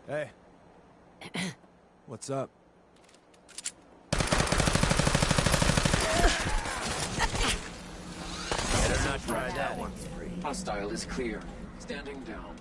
Hey. What's up? Better not try that. Hostile is clear. Standing down.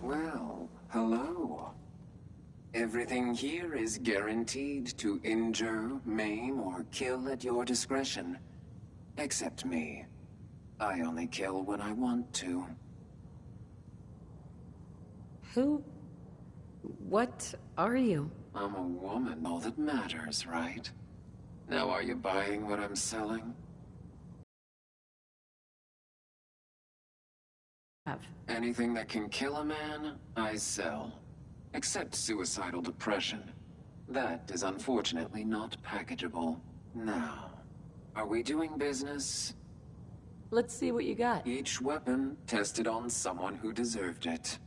Well, hello. Everything here is guaranteed to injure, maim, or kill at your discretion. Except me. I only kill when I want to. Who? What are you? I'm a woman, all that matters, right? Now are you buying what I'm selling? Anything that can kill a man, I sell. Except suicidal depression. That is unfortunately not packageable. Now, are we doing business? Let's see what you got. Each weapon tested on someone who deserved it.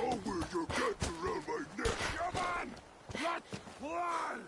Oh, will you get around my neck? Come on! Let's fly!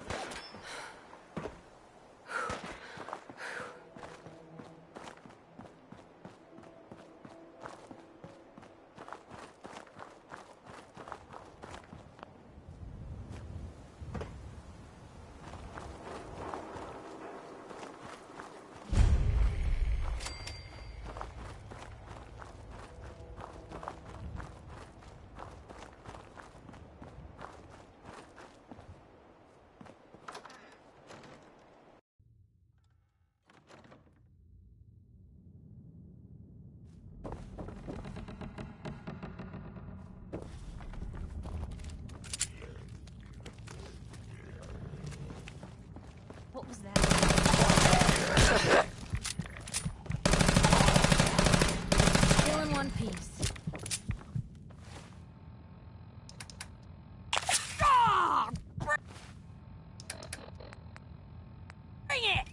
What was that? Still in one piece. Bring it!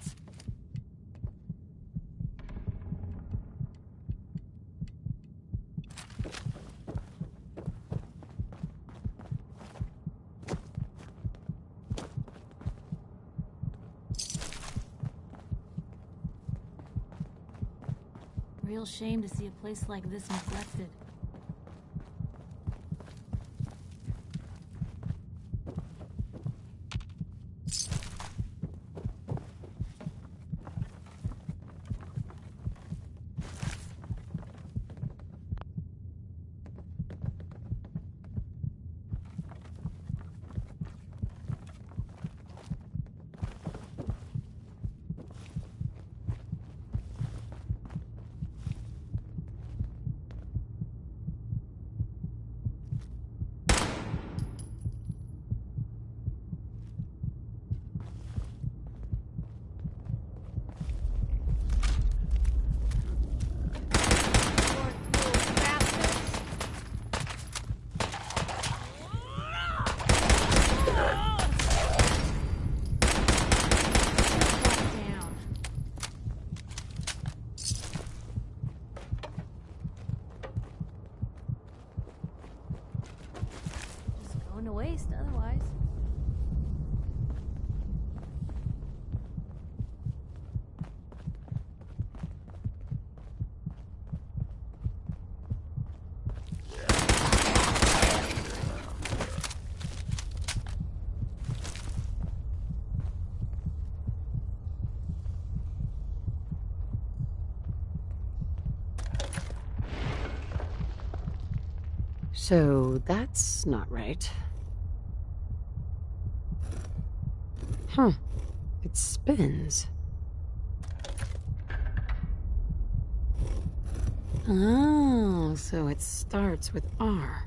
Real shame to see a place like this neglected. To waste otherwise. So that's not right. Huh. It spins. Oh, so it starts with R.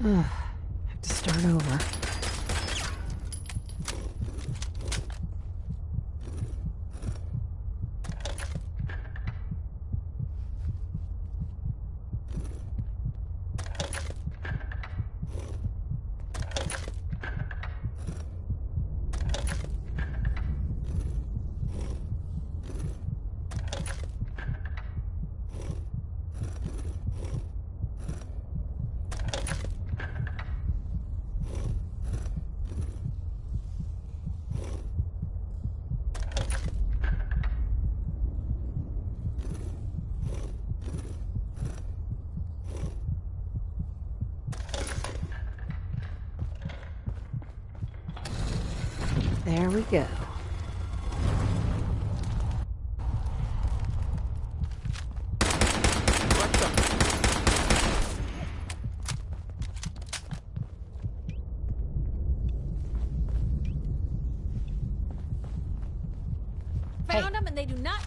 Have to start over. There we go. Found them and they do not...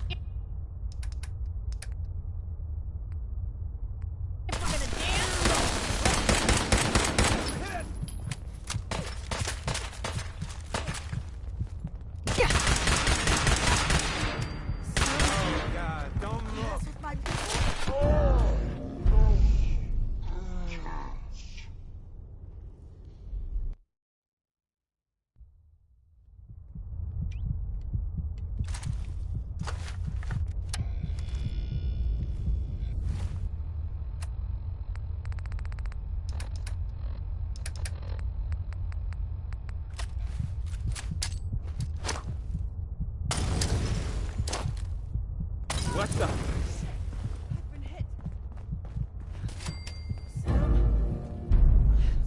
What the? I've been hit.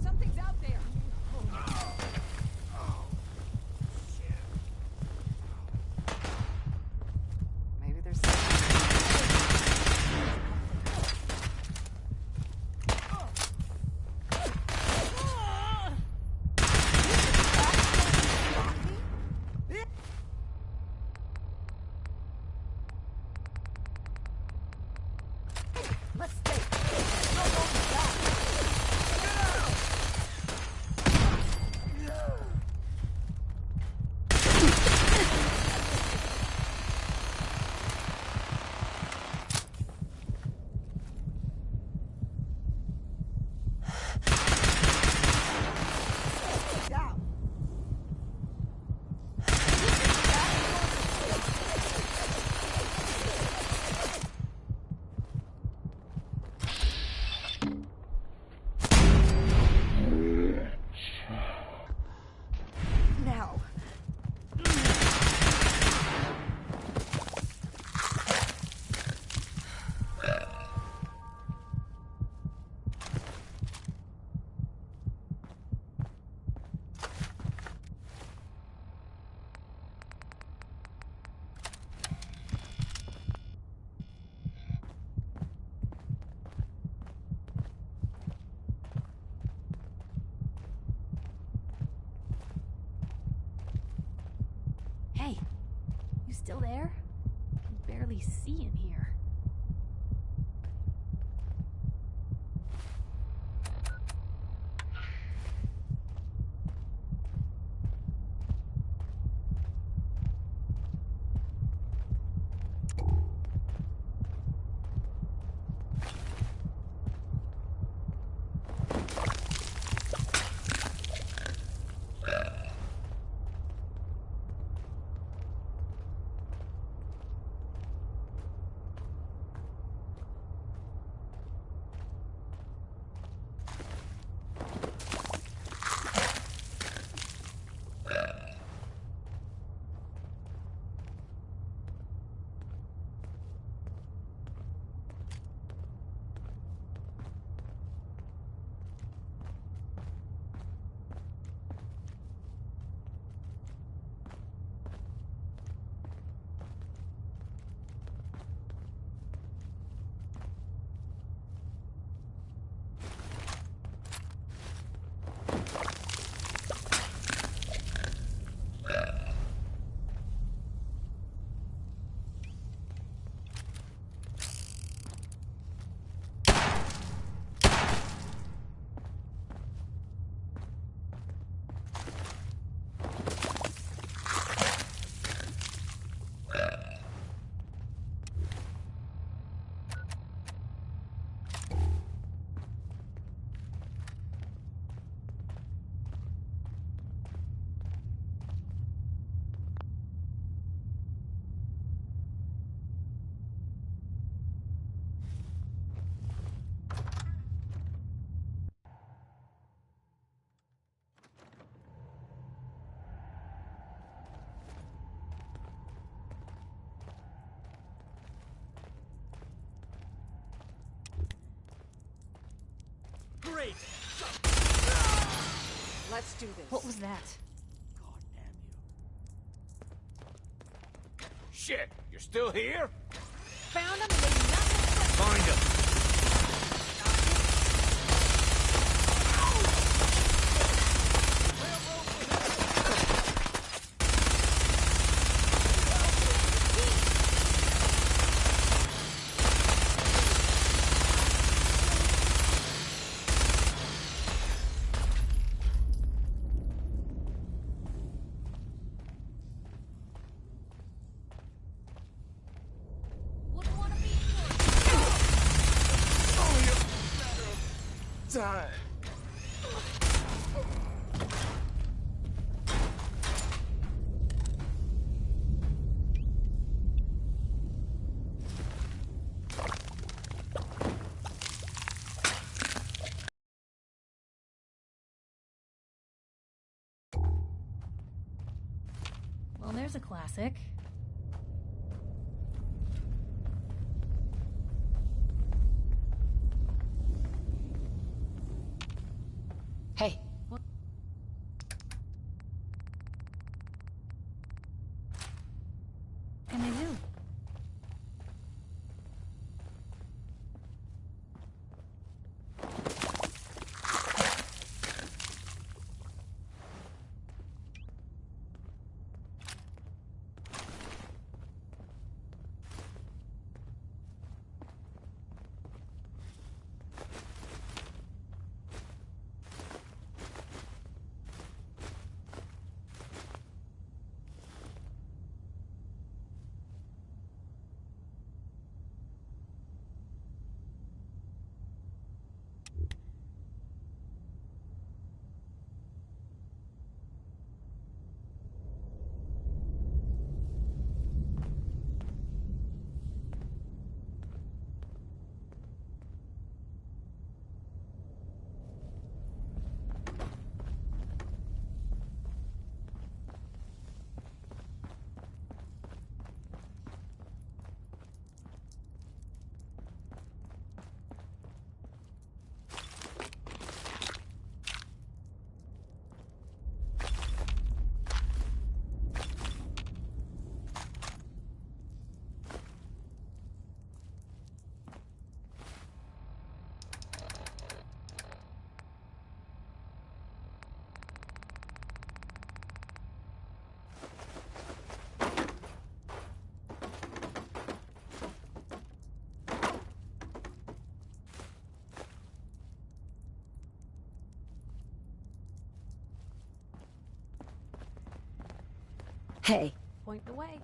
Something's out there. Maybe there's Let's stay. No going back. Down. Now. Hey, you still there? I can barely see in here. Great! Let's do this. What was that? God damn you. Shit! You're still here? Found him and they did nothing. Find him! Wouldn't want to be Time. Well, there's a classic. Hey. Point the way.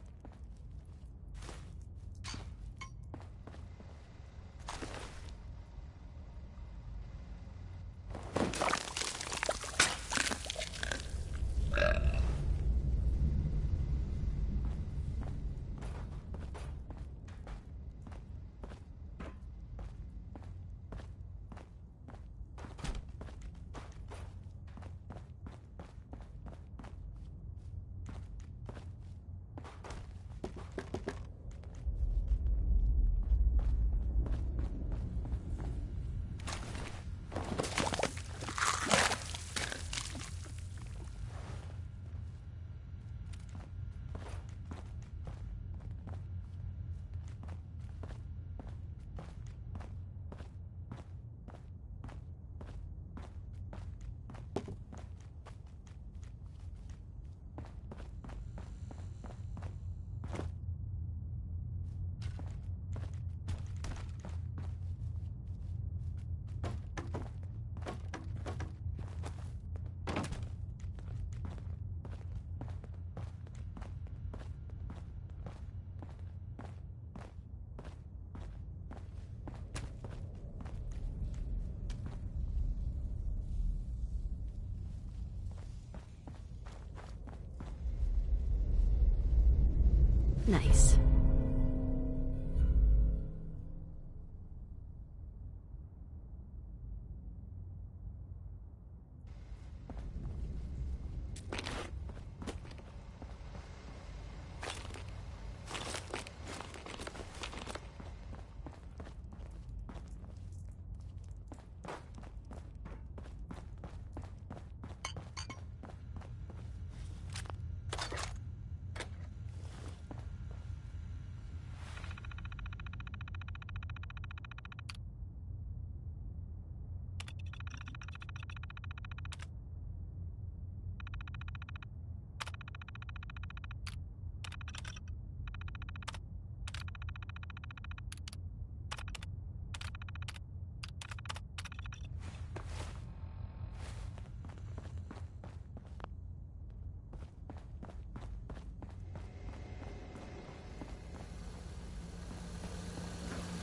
Nice.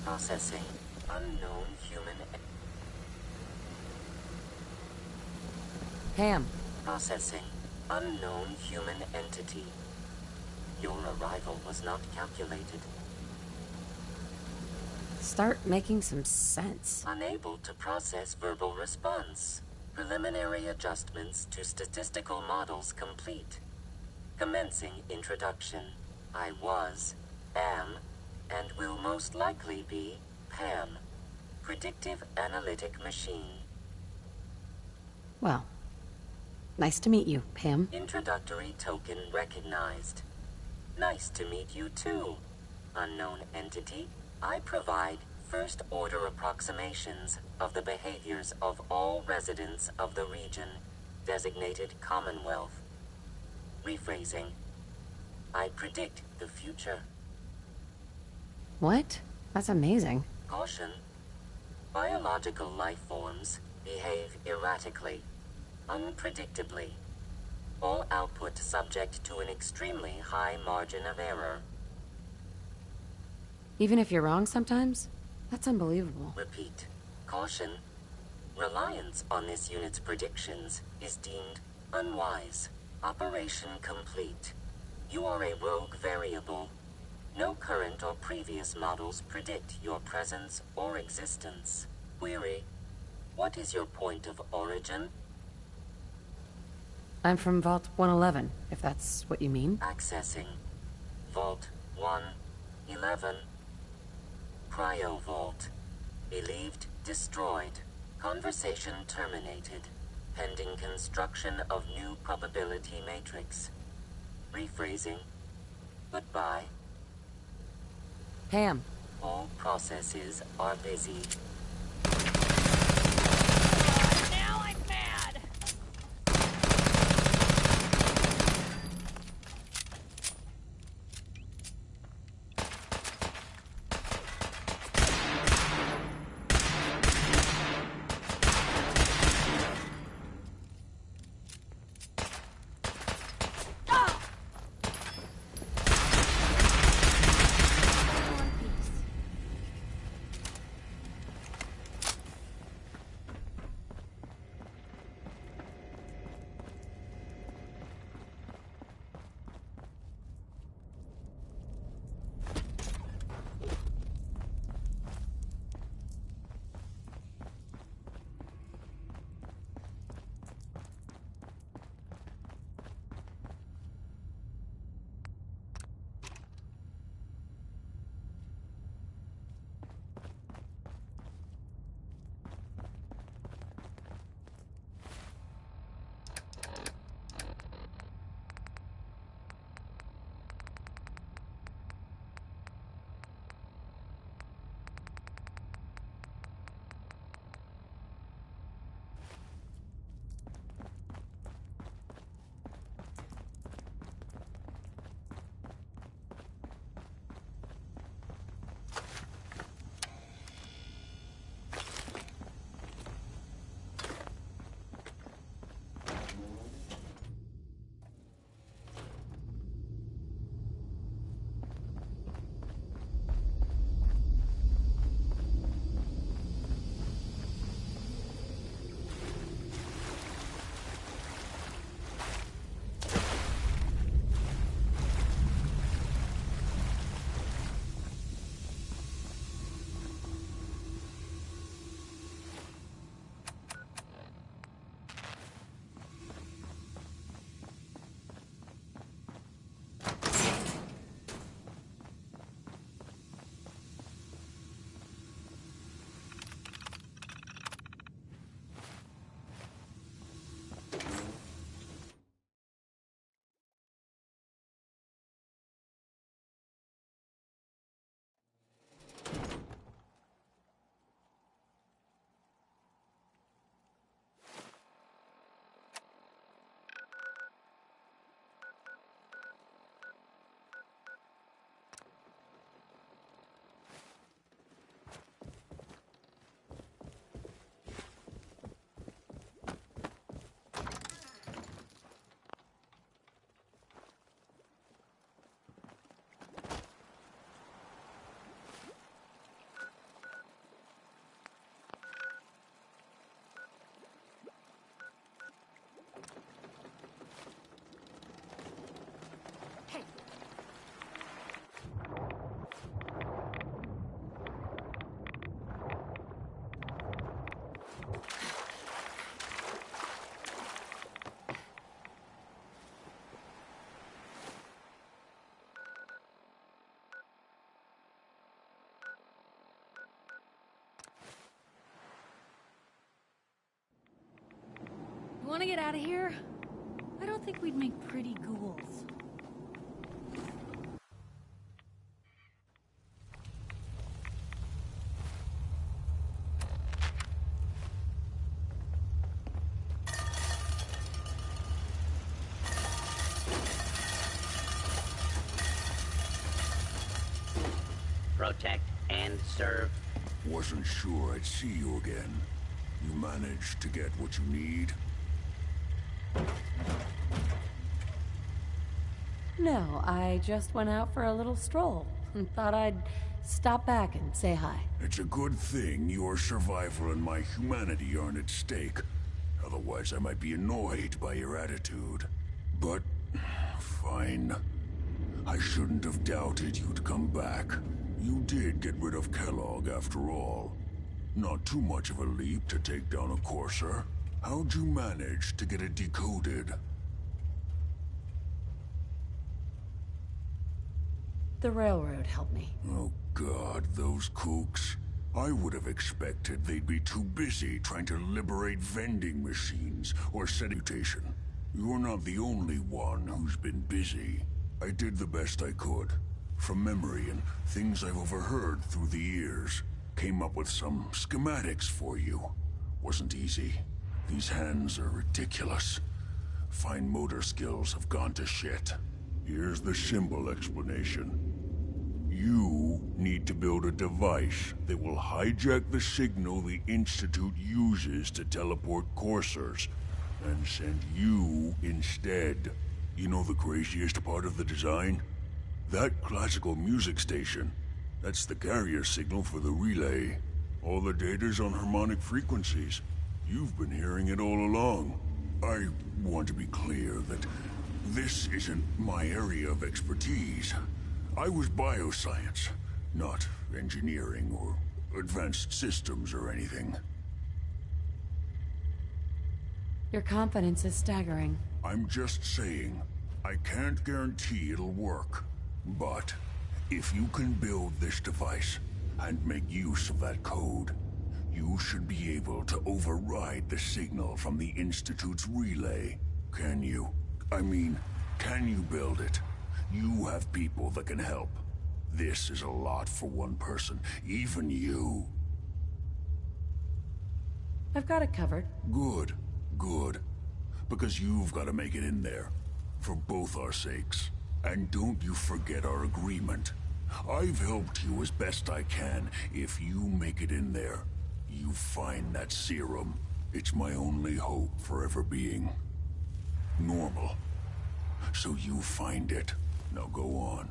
Processing. Unknown human. Pam. Processing. Unknown human entity. Your arrival was not calculated. Start making some sense. Unable to process verbal response. Preliminary adjustments to statistical models complete. Commencing introduction. I was, am, and will most likely be Pam. Predictive analytic machine. Well, nice to meet you, Pam. Introductory token recognized. Nice to meet you too, unknown entity. I provide first-order approximations of the behaviors of all residents of the region designated Commonwealth. Rephrasing. I predict the future. What? That's amazing. Caution. Biological life forms behave erratically, unpredictably. All output subject to an extremely high margin of error. Even if you're wrong sometimes? That's unbelievable. Repeat. Caution. Reliance on this unit's predictions is deemed unwise. Operation complete. You are a rogue variable. No current or previous models predict your presence or existence. Query. What is your point of origin? I'm from Vault 111, if that's what you mean. Accessing. Vault 111. Cryo Vault. Believed destroyed. Conversation terminated. Pending construction of new probability matrix. Rephrasing. Goodbye. Pam. All processes are busy. Now I'm mad! to get out of here? I don't think we'd make pretty ghouls. Protect and serve. Wasn't sure I'd see you again. You managed to get what you need? No, I just went out for a little stroll and thought I'd stop back and say hi. It's a good thing your survival and my humanity aren't at stake. Otherwise, I might be annoyed by your attitude. But, fine. I shouldn't have doubted you'd come back. You did get rid of Kellogg after all. Not too much of a leap to take down a Courser. How'd you manage to get it decoded? The railroad helped me. Oh God, those kooks. I would have expected they'd be too busy trying to liberate vending machines or set mutation. You're not the only one who's been busy. I did the best I could. From memory and things I've overheard through the years. Came up with some schematics for you. Wasn't easy. These hands are ridiculous. Fine motor skills have gone to shit. Here's the symbol explanation. You need to build a device that will hijack the signal the Institute uses to teleport coursers, and send you instead. You know the craziest part of the design? That classical music station. That's the carrier signal for the relay. All the data's on harmonic frequencies. You've been hearing it all along. I want to be clear that this isn't my area of expertise. I was bioscience, not engineering or advanced systems or anything. Your confidence is staggering. I'm just saying, I can't guarantee it'll work. But if you can build this device and make use of that code, you should be able to override the signal from the Institute's relay. Can you? I mean, can you build it? You have people that can help. This is a lot for one person, even you. I've got it covered. Good, good. Because you've got to make it in there. For both our sakes. And don't you forget our agreement. I've helped you as best I can. If you make it in there, you find that serum. It's my only hope for ever being normal. So you find it. Now go on.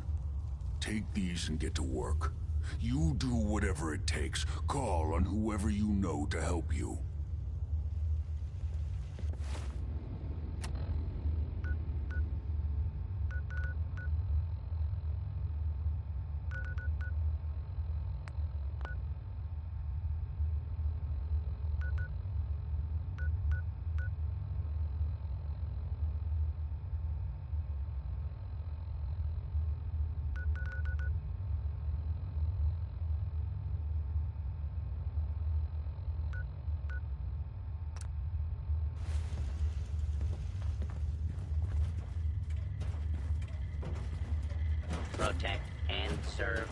Take these and get to work. You do whatever it takes. Call on whoever you know to help you. Protect and serve.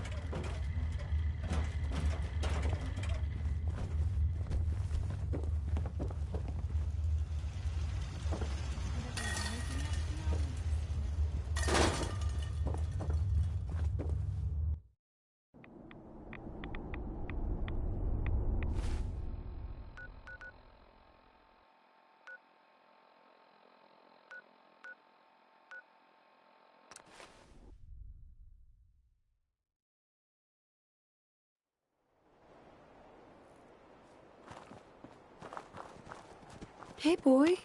Hey, boy.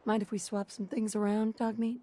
Mind if we swap some things around, Dogmeat?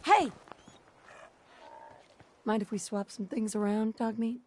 Hey! Mind if we swap some things around, dog meat?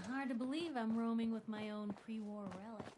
Hard to believe I'm roaming with my own pre-war relic.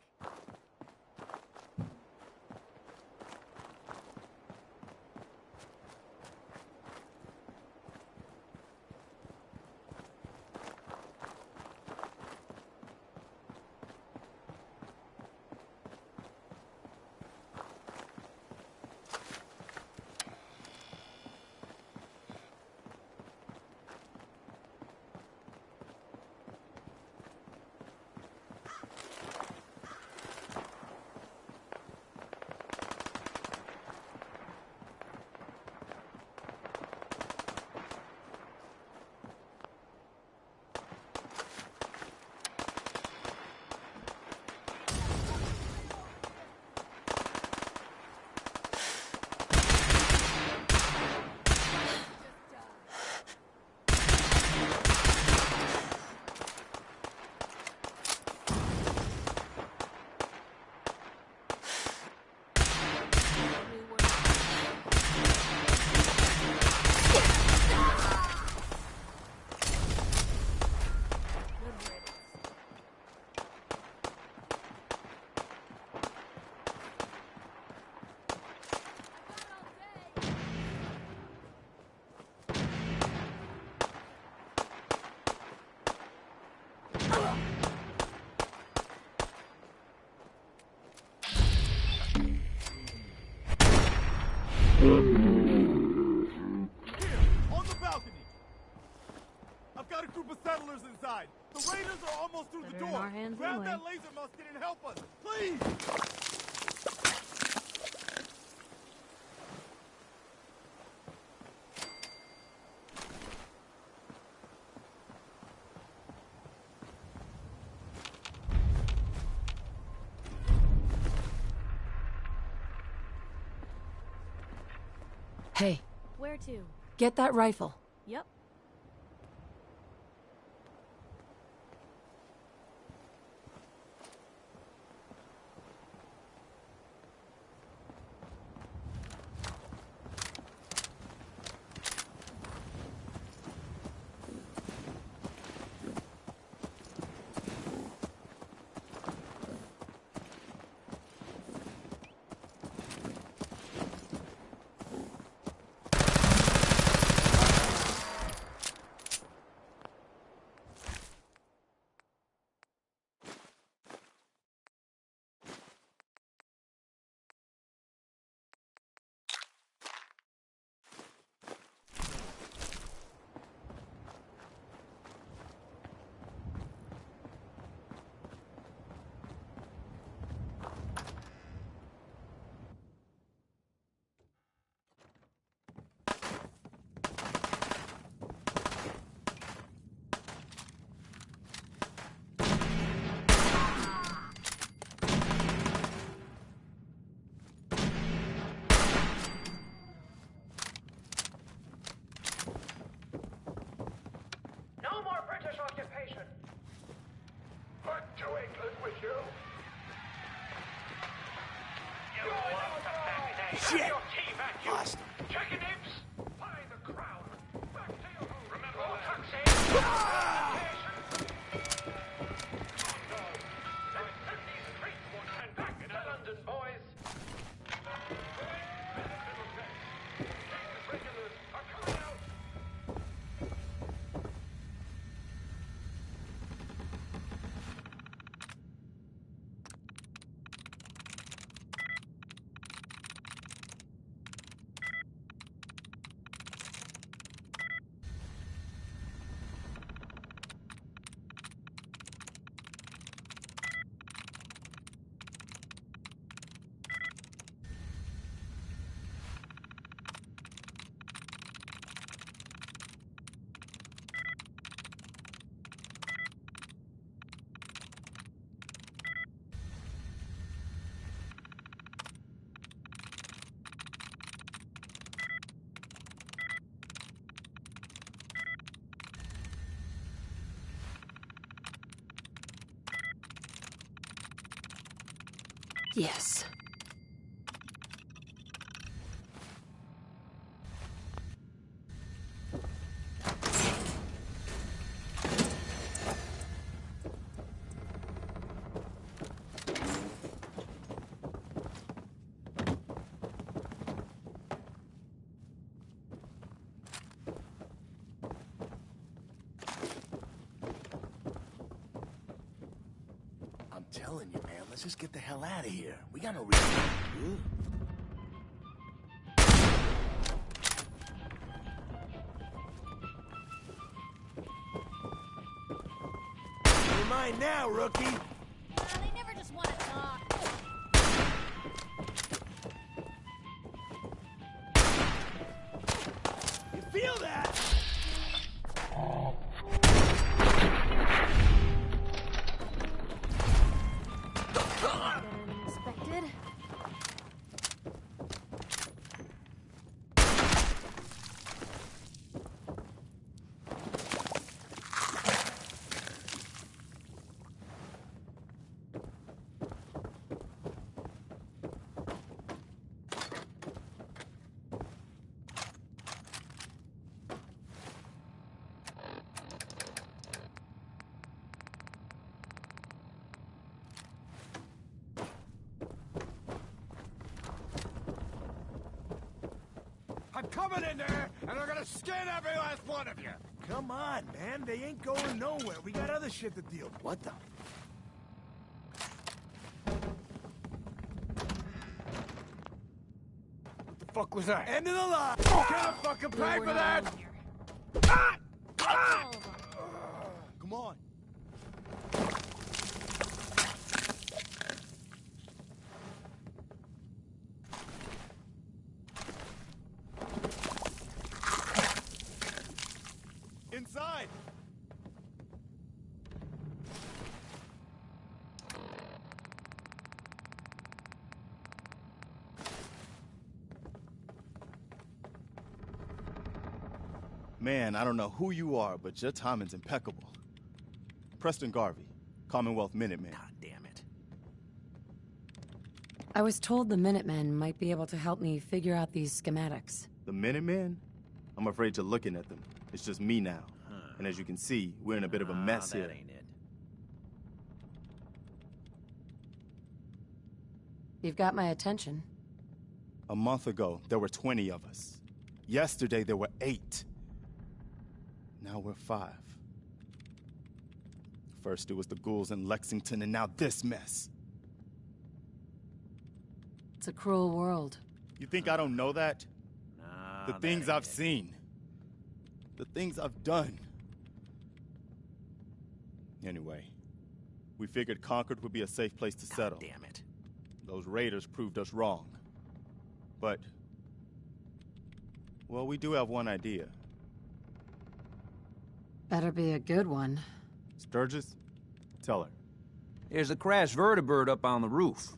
On the balcony! I've got a group of settlers inside. The raiders are almost through the Better in door. our hands Grab anyway. that laser musket and help us, please! Hey, Where to? get that rifle. Yep. Yes. I'm telling you, man, let's just get the hell out of here. We got no reason. You're mine now, rookie. They never just want to talk. You feel that? Inspected. I'm coming in there, and I'm gonna skin every last one of you! Come on, man. They ain't going nowhere. We got other shit to deal with. What the? What the fuck was that? End of the line. Can't fucking pay for that! Ah! Ah! All of them. Come on. Inside. Man, I don't know who you are, but your timing's impeccable. Preston Garvey, Commonwealth Minuteman. God damn it. I was told the Minutemen might be able to help me figure out these schematics. The Minutemen? I'm afraid to looking at them. It's just me now. And as you can see, we're in a bit of a mess here. That ain't it. You've got my attention. A month ago, there were 20 of us. Yesterday, there were 8. Now we're 5. First, it was the ghouls in Lexington, and now this mess. It's a cruel world. You think I don't know that? The that things ain't I've it. seen. The things I've done. Anyway, we figured Concord would be a safe place to settle. Damn it. Those raiders proved us wrong. But, well, we do have one idea. Better be a good one. Sturgis, tell her. There's a crashed vertibird up on the roof.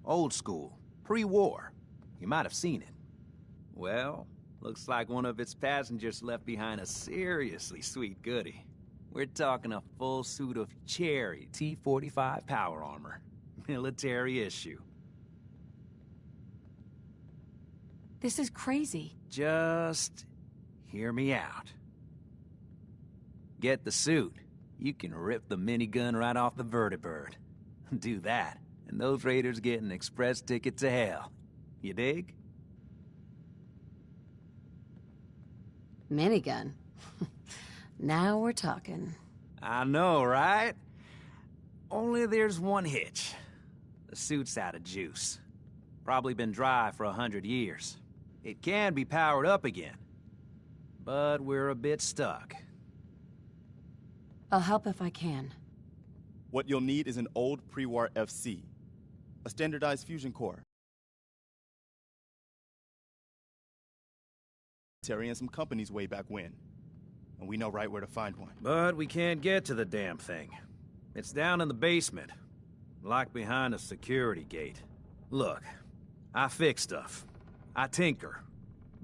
Old school. Pre-war. You might have seen it. Well, looks like one of its passengers left behind a seriously sweet goodie. We're talking a full suit of cherry T-45 power armor. Military issue. This is crazy. Just hear me out. Get the suit. You can rip the minigun right off the vertibird. Do that, and those raiders get an express ticket to hell. You dig? Minigun. Now we're talking. I know, right? Only there's one hitch. The suit's out of juice. Probably been dry for 100 years. It can be powered up again. But we're a bit stuck. I'll help if I can. What you'll need is an old pre-war FC. A standardized fusion core. And some companies way back when. And we know right where to find one. But we can't get to the damn thing. It's down in the basement. Locked behind a security gate. Look, I fix stuff. I tinker.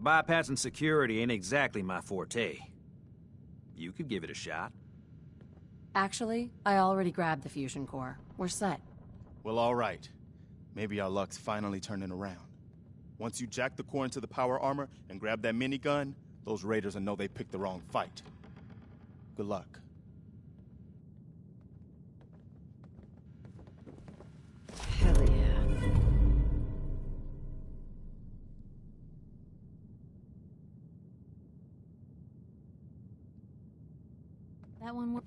Bypassing security ain't exactly my forte. You could give it a shot. Actually, I already grabbed the fusion core. We're set. Well, all right. Maybe our luck's finally turning around. Once you jack the core into the power armor and grab that minigun, those raiders will know they picked the wrong fight. Good luck. Hell yeah. That one.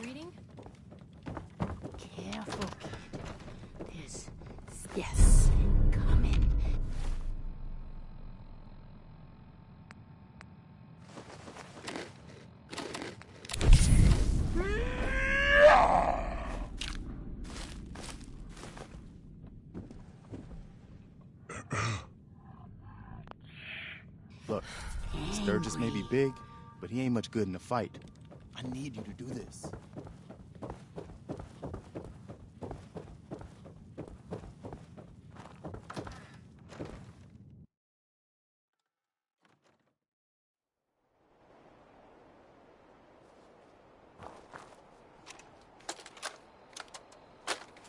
Reading? Careful, kid. Yes, coming. Look, Sturgis may be big, but he ain't much good in a fight. I need you to do this.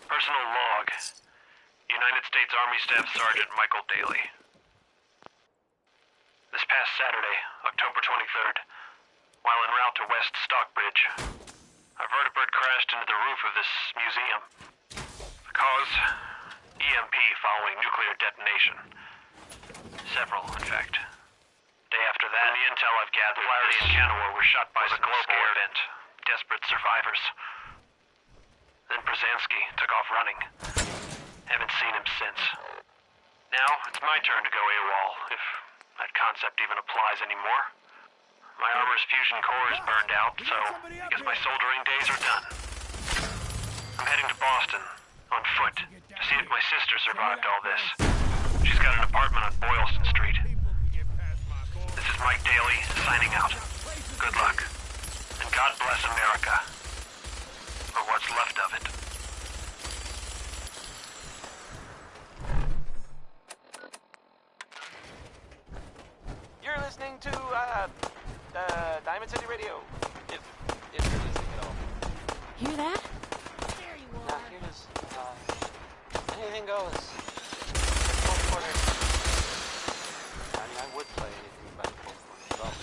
Personal log. United States Army Staff Sergeant Michael Daly. This past Saturday, October 23rd, while en route to West Stockbridge, a vertibird crashed into the roof of this museum. The cause? EMP following nuclear detonation. Several, in fact. Day after that, in the intel I've gathered, Flaherty and Canower were shot by some global event. Desperate survivors. Then Brzezinski took off running. Haven't seen him since. Now, it's my turn to go AWOL, if that concept even applies anymore. My armor's fusion core is burned out, so I guess my soldering days are done. I'm heading to Boston, On foot, to see if my sister survived all this. She's got an apartment on Boylston Street. This is Mike Daly, signing out. Good luck. And God bless America. Or what's left of it. You're listening to, Diamond City Radio. If you're listening at all. Hear that? There you Now, are. here it is. Anything goes. Fourth quarter. I mean, I would play anything about the fourth quarter. Well,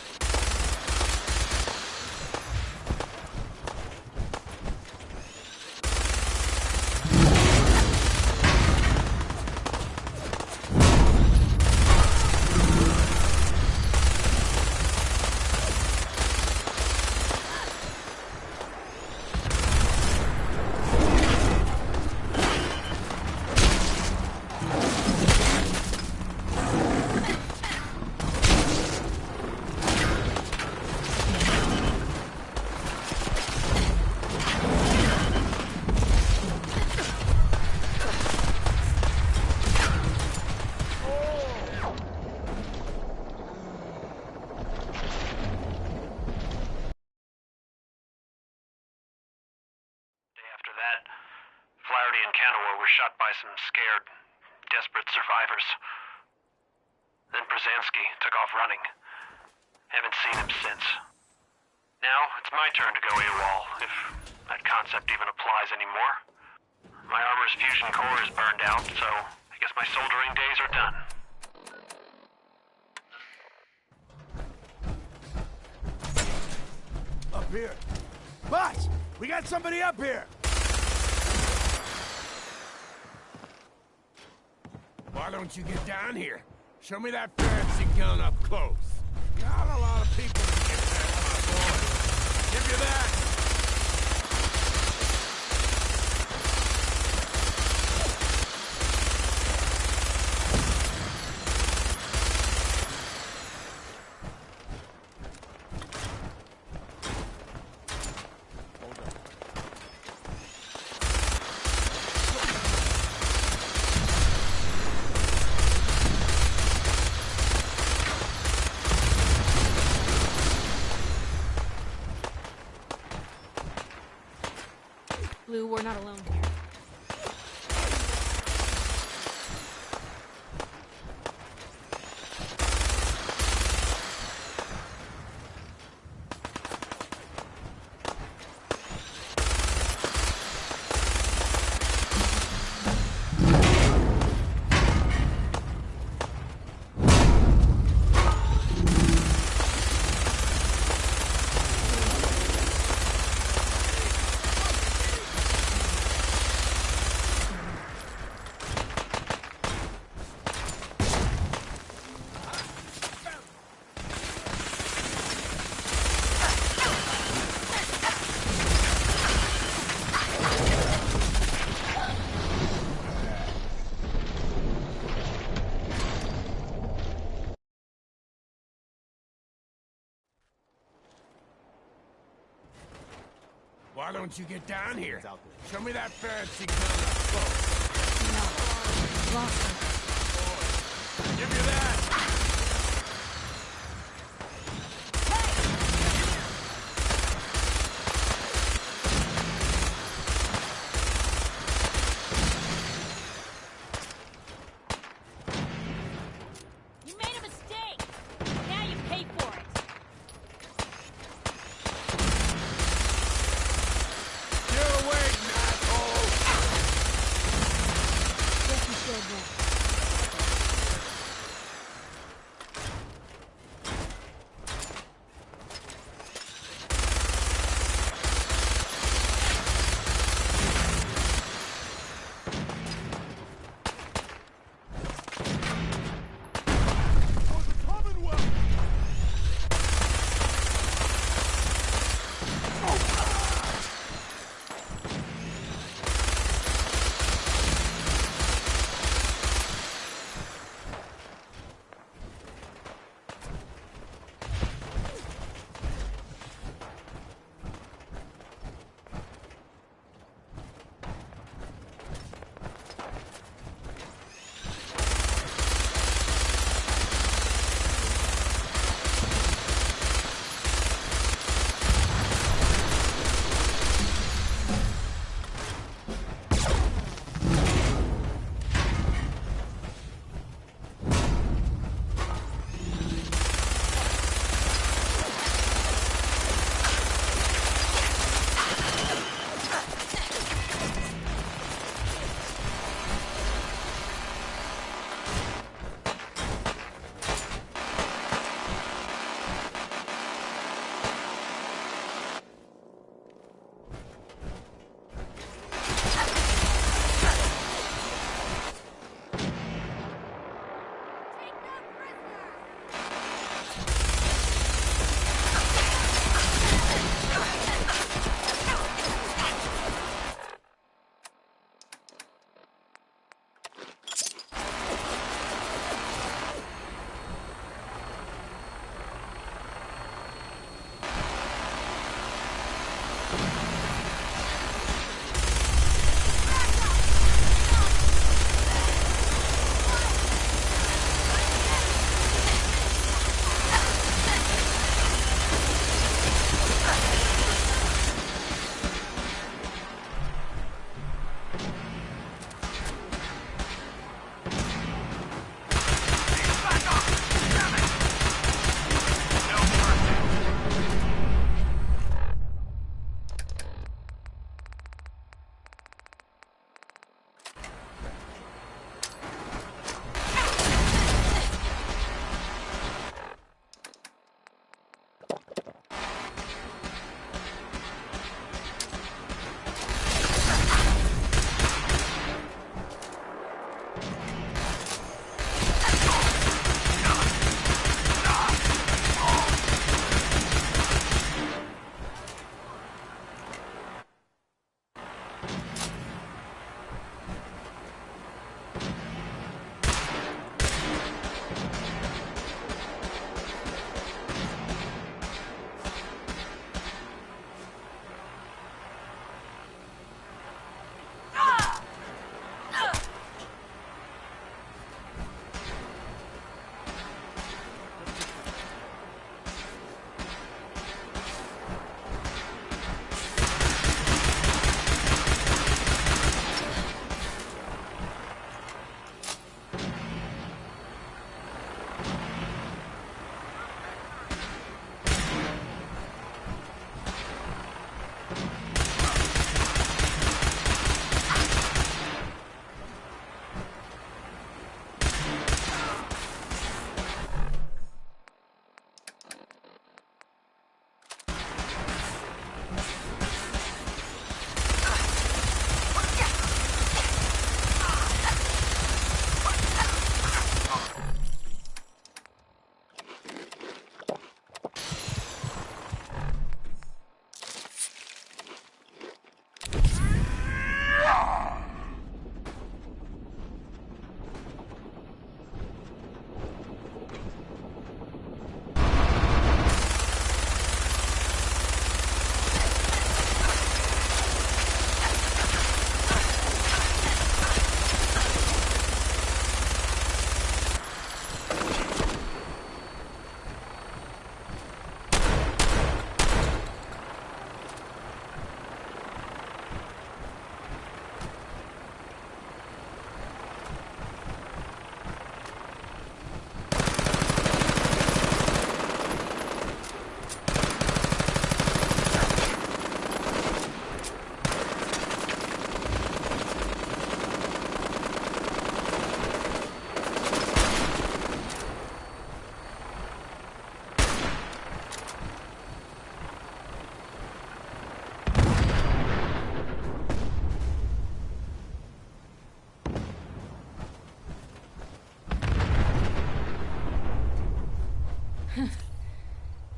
After that, Flaherty and Canaway were shot by some scared, desperate survivors. Then Brzezinski took off running. Haven't seen him since. Now, it's my turn to go AWOL, if that concept even applies anymore. My armor's fusion core is burned out, so I guess my soldering days are done. Up here. Boss, we got somebody up here. Why don't you get down here? Show me that fancy gun up close. Not a lot of people can get past my boy. Give you that. Blue, we're not alone here. Why don't you get down here? Show me that fancy gun up close. No. Lost him. Give you that. You made a mistake. Now you pay for it. You're awake, asshole. Guess you showed that.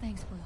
Thanks, Blue.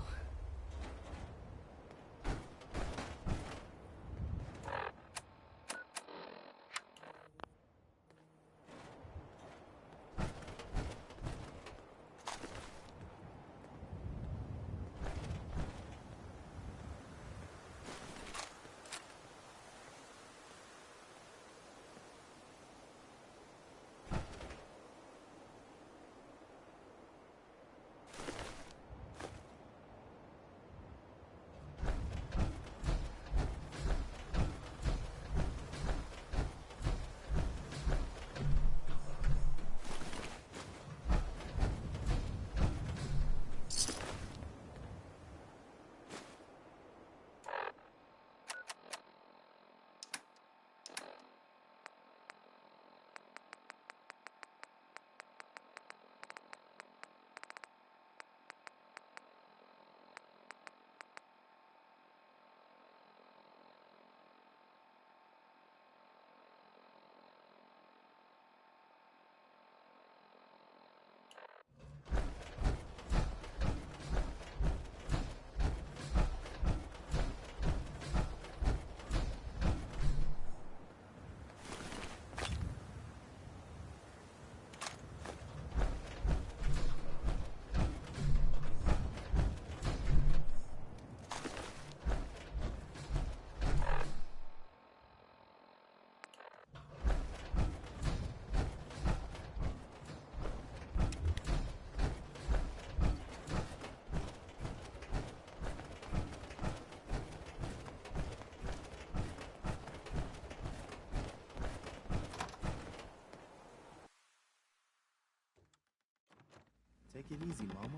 Take it easy, Mama.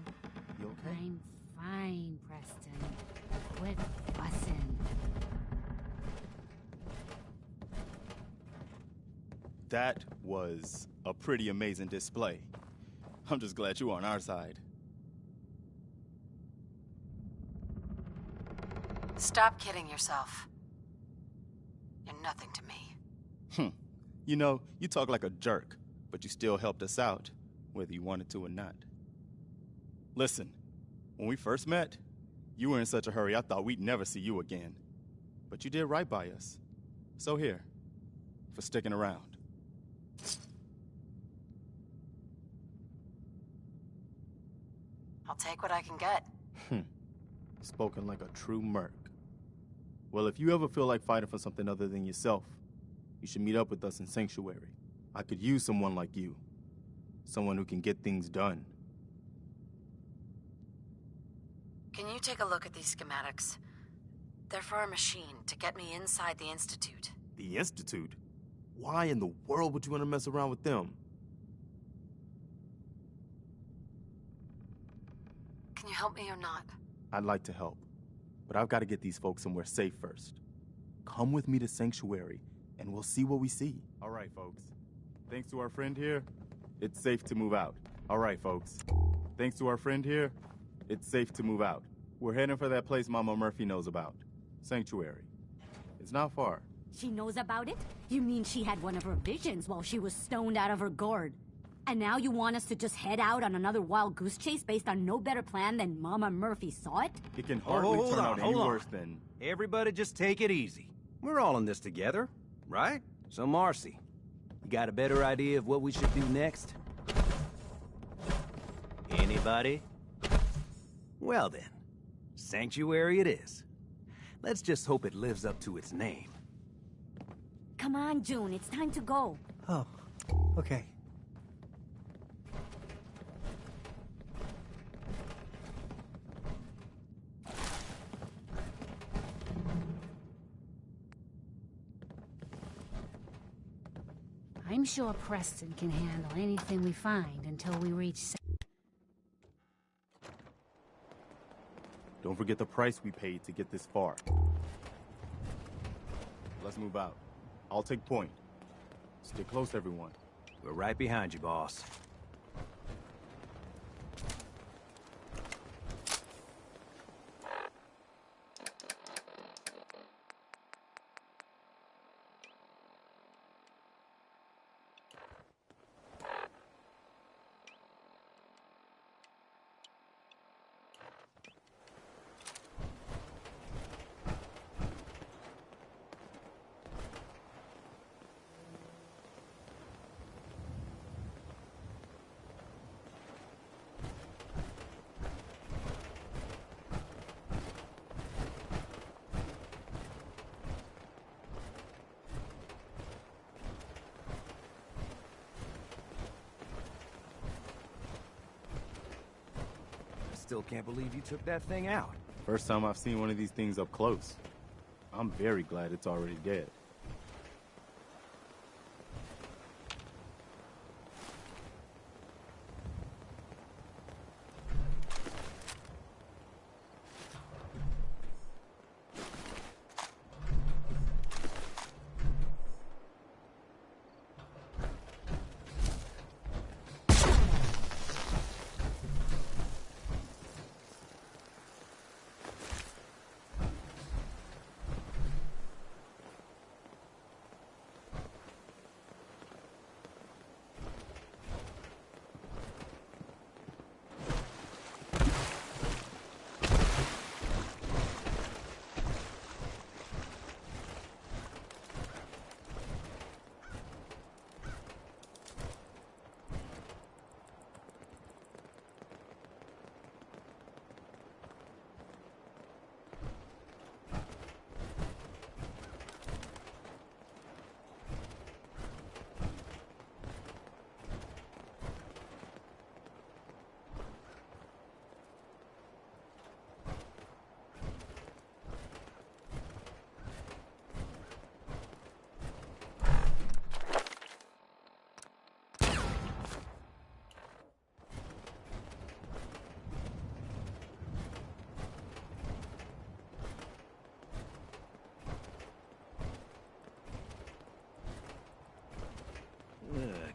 You okay? I'm fine, Preston. Quit fussing. That was a pretty amazing display. I'm just glad you're on our side. Stop kidding yourself. You're nothing to me. You know, you talk like a jerk, but you still helped us out, whether you wanted to or not. Listen, when we first met, you were in such a hurry I thought we'd never see you again. But you did right by us. So here, for sticking around. I'll take what I can get. Spoken like a true merc. Well, if you ever feel like fighting for something other than yourself, you should meet up with us in Sanctuary. I could use someone like you. Someone who can get things done. Can you take a look at these schematics? They're for a machine to get me inside the Institute. The Institute? Why in the world would you want to mess around with them? Can you help me or not? I'd like to help, but I've got to get these folks somewhere safe first. Come with me to Sanctuary, and we'll see what we see. All right, folks. Thanks to our friend here, it's safe to move out. All right, folks. Thanks to our friend here, it's safe to move out. We're heading for that place Mama Murphy knows about. Sanctuary. It's not far. She knows about it? You mean she had one of her visions while she was stoned out of her gourd? And now you want us to just head out on another wild goose chase based on no better plan than Mama Murphy saw it? It can hardly turn out any worse than... Everybody just take it easy. We're all in this together, right? So Marcy, you got a better idea of what we should do next? Anybody? Well then, Sanctuary it is. Let's just hope it lives up to its name. Come on, June, it's time to go. Oh, okay. I'm sure Preston can handle anything we find until we reach... Don't forget the price we paid to get this far. Let's move out. I'll take point. Stay close, everyone. We're right behind you, boss. still can't believe you took that thing out. First time I've seen one of these things up close. I'm very glad it's already dead.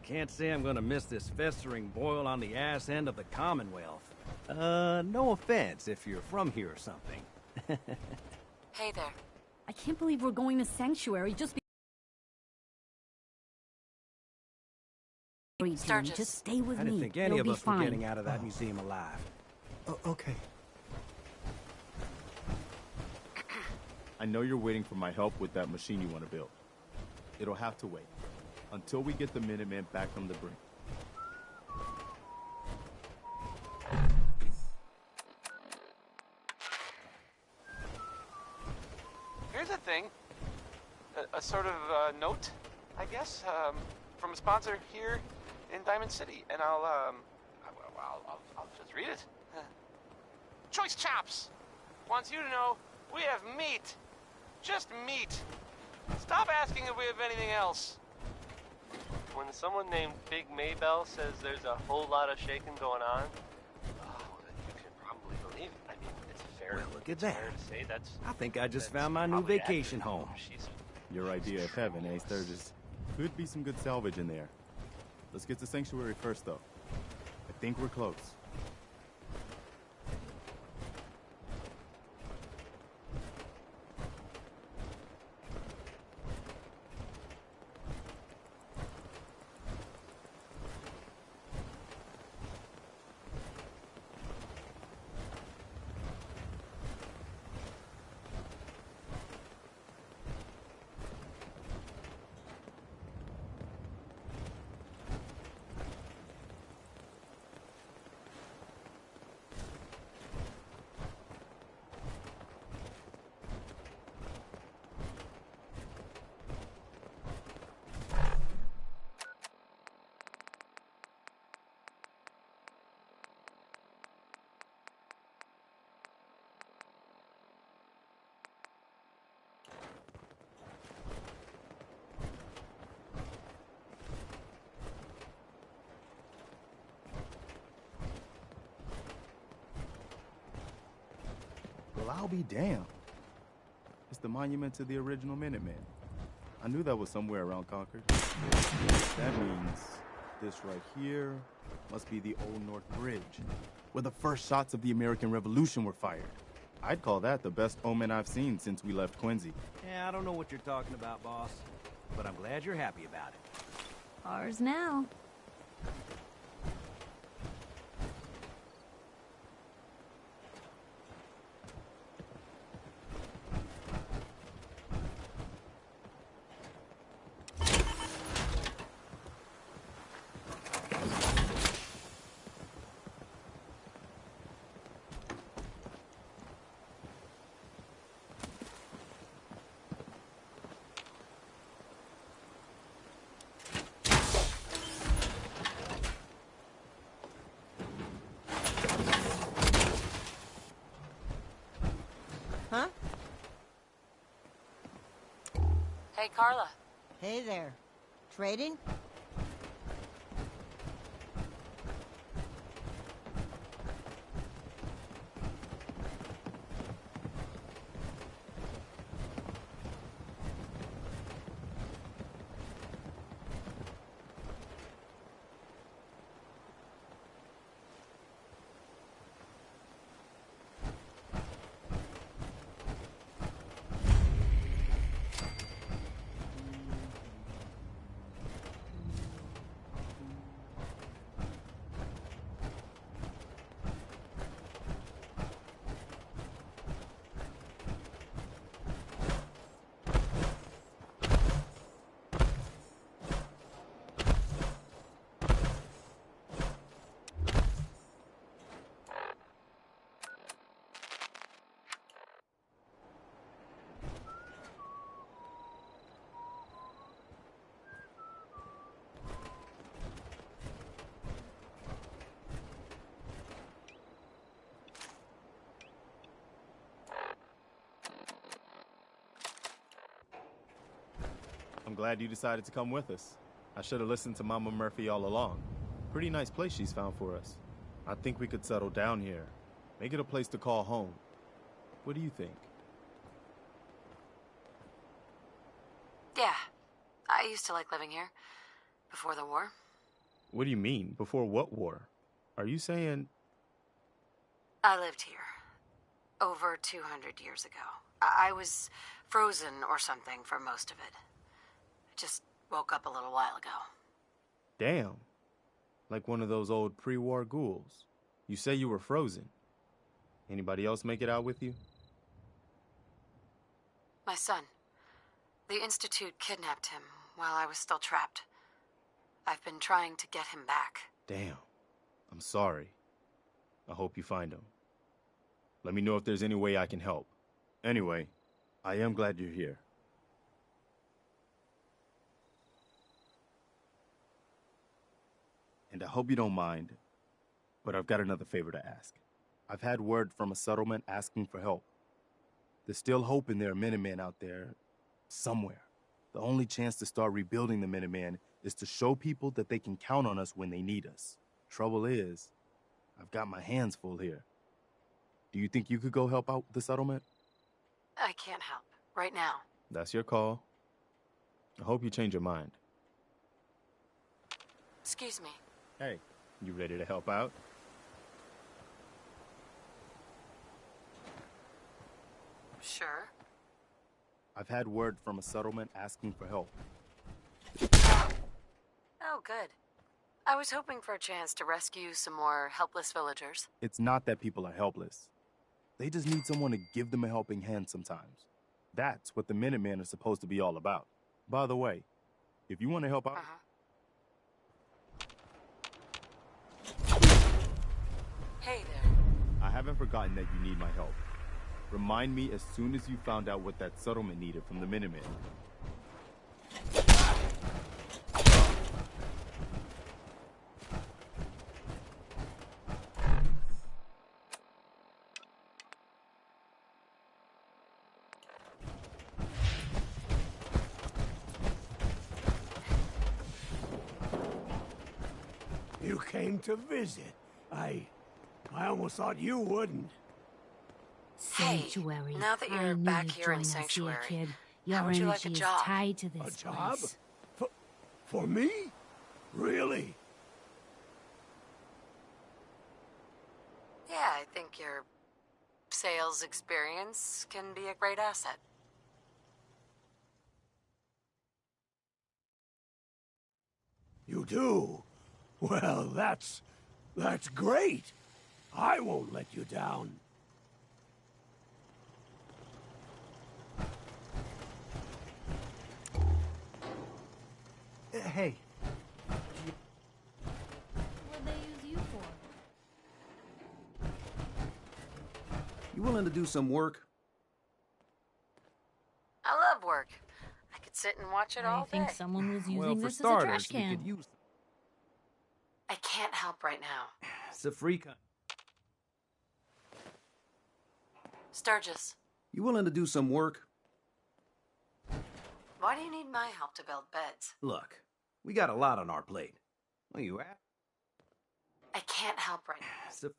Can't say I'm gonna miss this festering boil on the ass end of the Commonwealth. No offense if you're from here or something. Hey there. I can't believe we're going to Sanctuary just because... Sturgis. Just stay with me. I didn't think any You'll of be us were fine. getting out of that museum alive. Okay. I know you're waiting for my help with that machine you want to build. It'll have to wait until we get the Minutemen back from the brink. Here's a thing. A sort of note, I guess, from a sponsor here in Diamond City. And I'll just read it. Choice Chops wants you to know we have meat. Just meat. Stop asking if we have anything else. When someone named Big Maybell says there's a whole lot of shaking going on, you can probably believe it. I mean, it's fair. Well, look at that. Fair to say I think I just found my new vacation home. Your idea of heaven, eh, Sturgis? Could be some good salvage in there. Let's get to Sanctuary first, though. I think we're close. Well, I'll be damned. It's the monument to the original Minutemen. I knew that was somewhere around Concord. That means this right here must be the Old North Bridge, where the first shots of the American Revolution were fired. I'd call that the best omen I've seen since we left Quincy. Yeah, I don't know what you're talking about, boss. But I'm glad you're happy about it. Ours now. Hey, Carla. Hey there. Trading? I'm glad you decided to come with us. I should have listened to Mama Murphy all along. Pretty nice place she's found for us. I think we could settle down here. Make it a place to call home. What do you think? Yeah. I used to like living here. Before the war. What do you mean? Before what war? Are you saying... I lived here. Over 200 years ago. I was frozen or something for most of it. I just woke up a little while ago. Damn. Like one of those old pre-war ghouls. You say you were frozen. Anybody else make it out with you? My son. The Institute kidnapped him while I was still trapped. I've been trying to get him back. Damn. I'm sorry. I hope you find him. Let me know if there's any way I can help. Anyway, I am glad you're here. And I hope you don't mind, but I've got another favor to ask. I've had word from a settlement asking for help. There's still hope in there are Minutemen out there somewhere. The only chance to start rebuilding the Minutemen is to show people that they can count on us when they need us. Trouble is, I've got my hands full here. Do you think you could go help out the settlement? I can't help. Right now. That's your call. I hope you change your mind. Excuse me. Hey, you ready to help out? Sure. I've had word from a settlement asking for help. Oh, good. I was hoping for a chance to rescue some more helpless villagers. It's not that people are helpless. They just need someone to give them a helping hand sometimes. That's what the Minutemen are supposed to be all about. By the way, if you want to help out... Hey there. I haven't forgotten that you need my help. Remind me as soon as you found out what that settlement needed from the Minutemen. You came to visit. I almost thought you wouldn't. Sanctuary. Hey, now that I you're knew back you'd here in join us Sanctuary, kid. Your how would you energy like a is job? tied to this A job? place. For me? Really? Yeah, I think your sales experience can be a great asset. You do? Well, that's great. I won't let you down. Hey. What'd they use you for? You willing to do some work? I love work. I could sit and watch it all I think day. someone was using Well, for this as a trash starters, we can. could use... I can't help right now. It's a free con... Sturgis. You willing to do some work? Why do you need my help to build beds? Look, we got a lot on our plate. Well, you at? I can't help right now.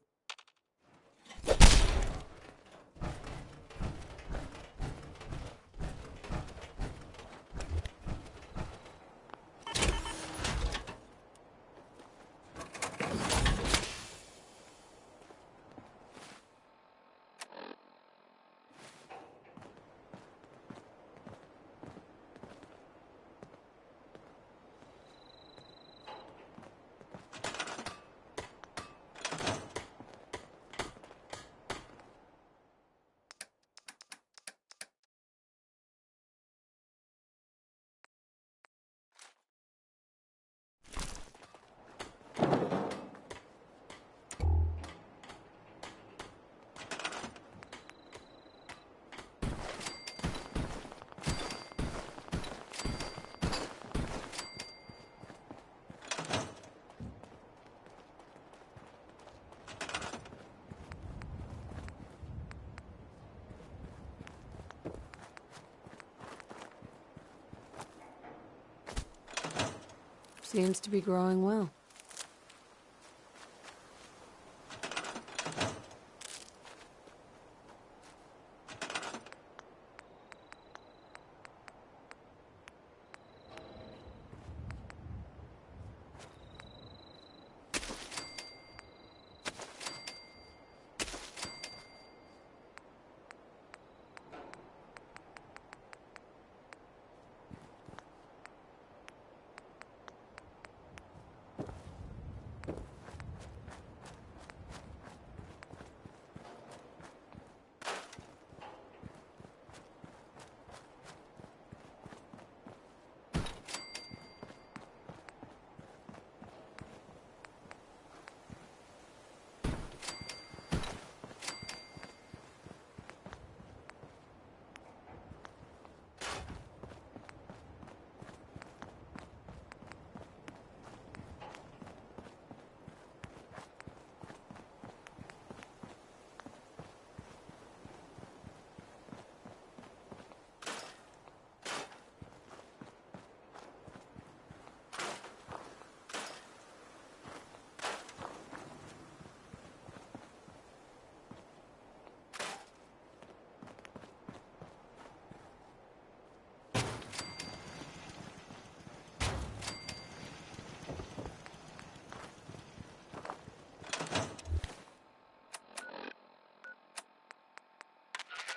Seems to be growing well.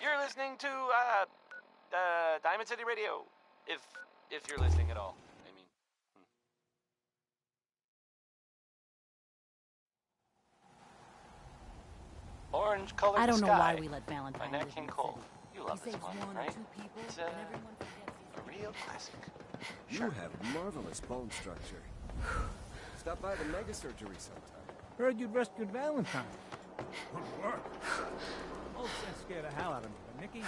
You're listening to Diamond City Radio, if you're listening at all. I mean, Orange colored I don't know sky why we let Valentine by live Nat in King the Cole. city. You love He this saves one, one or right? two people, It's and everyone forgets a real classic. You have marvelous bone structure. Stop by the mega surgery sometime. Heard you'd rescued Valentine. Good work. Most that scared the hell out of me, but Nicky,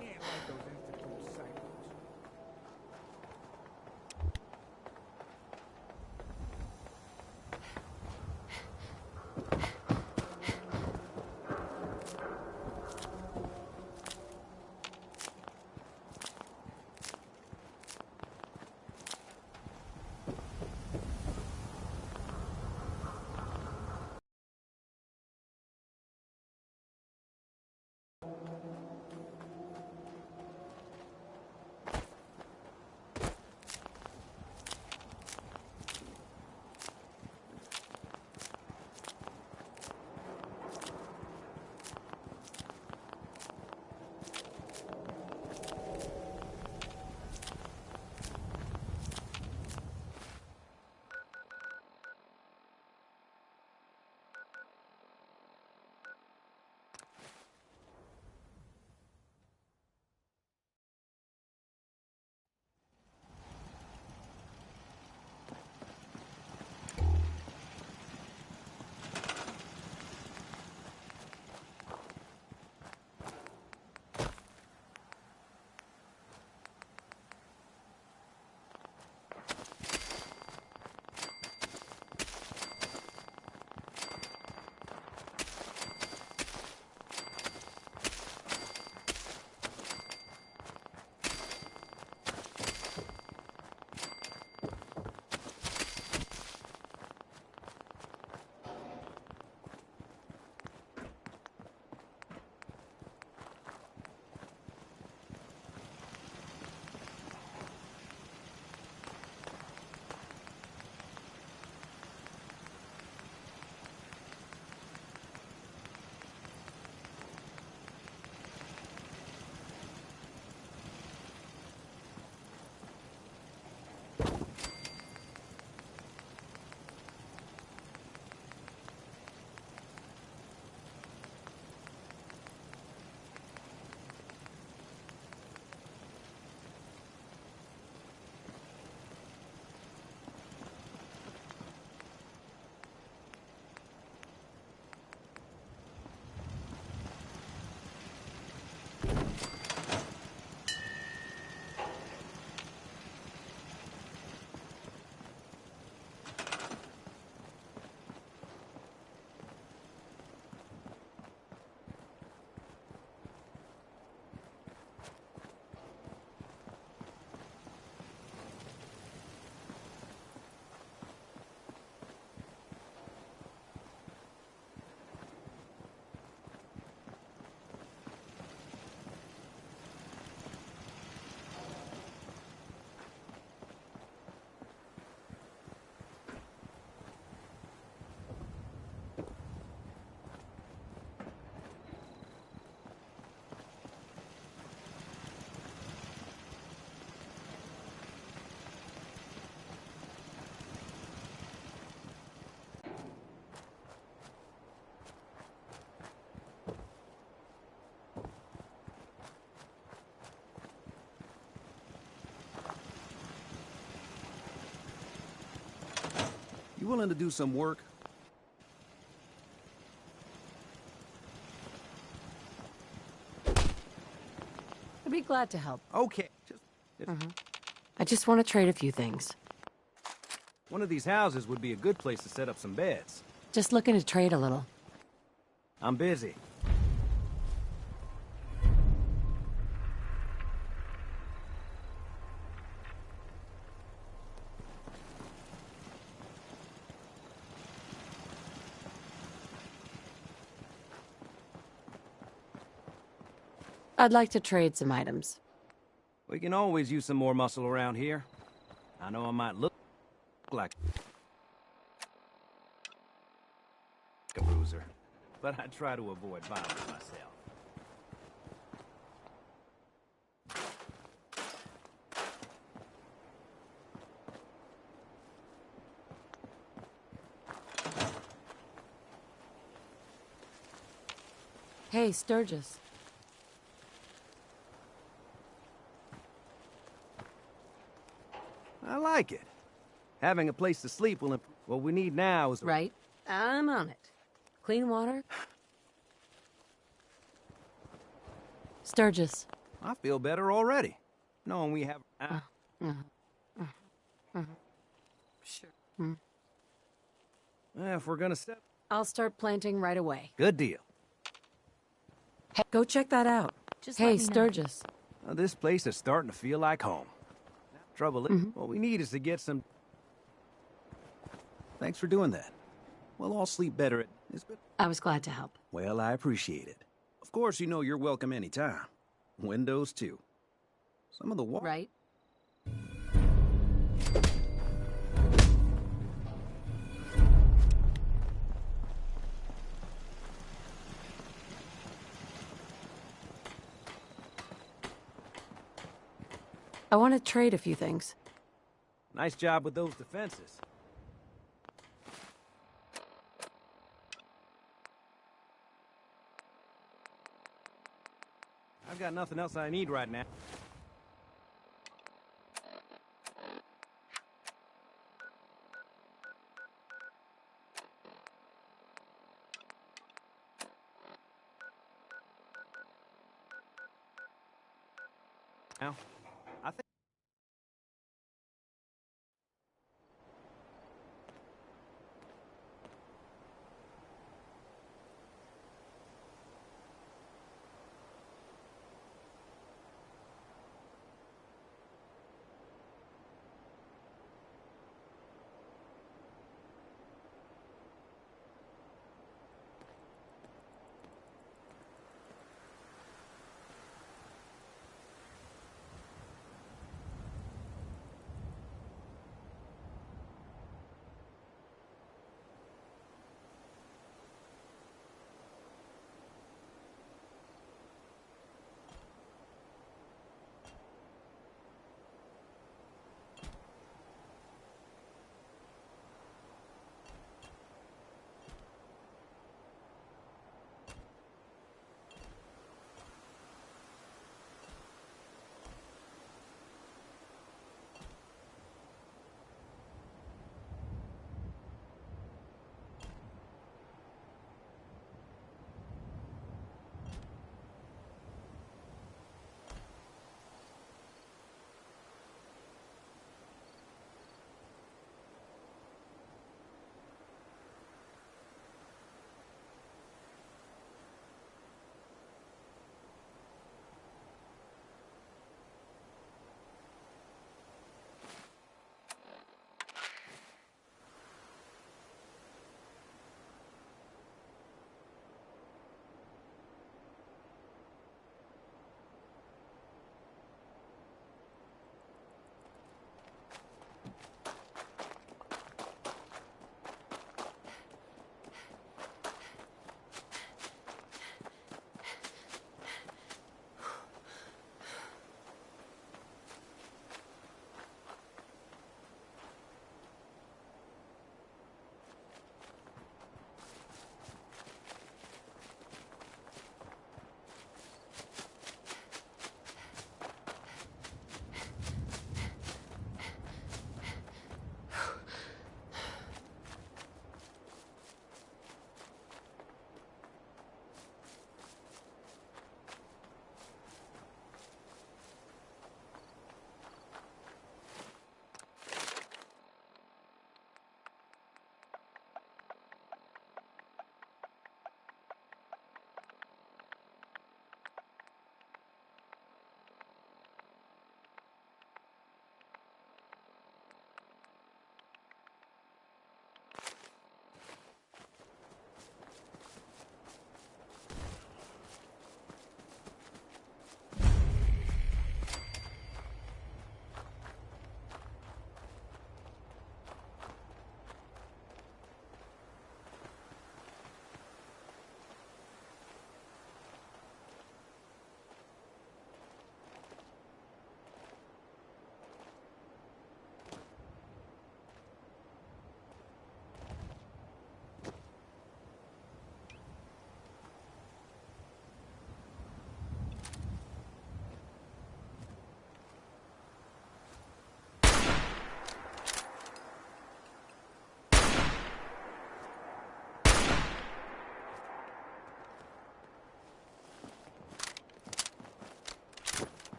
he ain't like those Institute psychos. You willing to do some work? I'd be glad to help. Okay. I just want to trade a few things. One of these houses would be a good place to set up some beds. Just looking to trade a little. I'm busy. I'd like to trade some items. We can always use some more muscle around here. I know I might look like a bruiser, but I try to avoid violence myself. Hey, Sturgis. I like it. Having a place to sleep will improve. What we need now is... Right. I'm on it. Clean water. Sturgis. I feel better already, knowing we have... Sure. If we're gonna step... I'll start planting right away. Good deal. Hey, go check that out. Just hey, let me know. Sturgis. This place is starting to feel like home. Trouble is, what we need is to get some... Thanks for doing that. We'll all sleep better at... I was glad to help. Well, I appreciate it. Of course, you know you're welcome anytime. Windows, too. Some of the wall... Right. I want to trade a few things. Nice job with those defenses. I've got nothing else I need right now. Now, I think...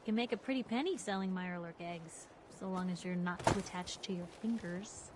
can make a pretty penny selling Mirelurk eggs, so long as you're not too attached to your fingers.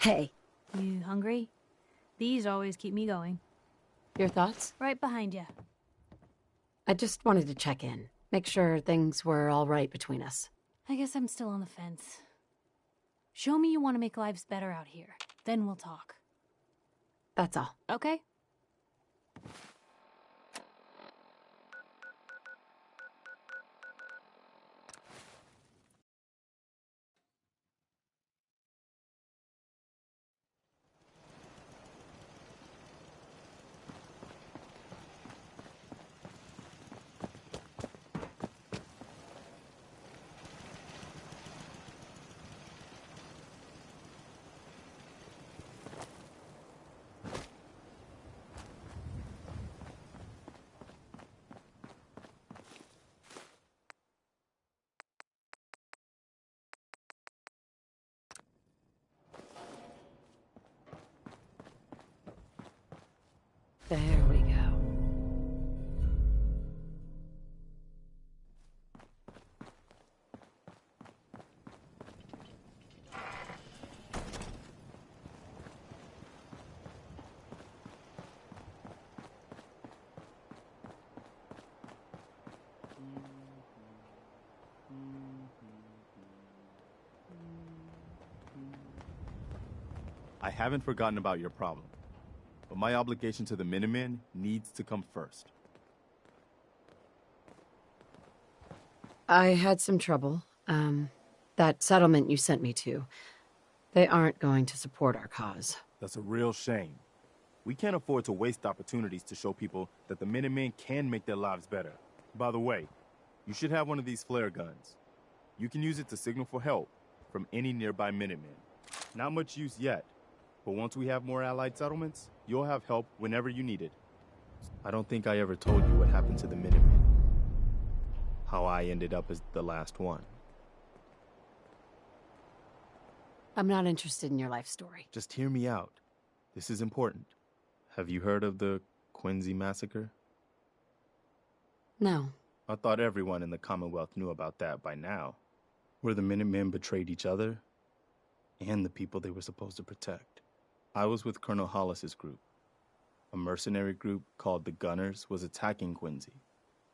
Hey. You hungry? These always keep me going. Your thoughts? Right behind you. I just wanted to check in. Make sure things were all right between us. I guess I'm still on the fence. Show me you want to make lives better out here. Then we'll talk. That's all. Okay? There we go. I haven't forgotten about your problem, but my obligation to the Minutemen needs to come first. I had some trouble. That settlement you sent me to, they aren't going to support our cause. That's a real shame. We can't afford to waste opportunities to show people that the Minutemen can make their lives better. By the way, you should have one of these flare guns. You can use it to signal for help from any nearby Minutemen. Not much use yet, but once we have more allied settlements, you'll have help whenever you need it. I don't think I ever told you what happened to the Minutemen. How I ended up as the last one. I'm not interested in your life story. Just hear me out. This is important. Have you heard of the Quincy massacre? No. I thought everyone in the Commonwealth knew about that by now. Where the Minutemen betrayed each other and the people they were supposed to protect. I was with Colonel Hollis's group. A mercenary group called the Gunners was attacking Quincy.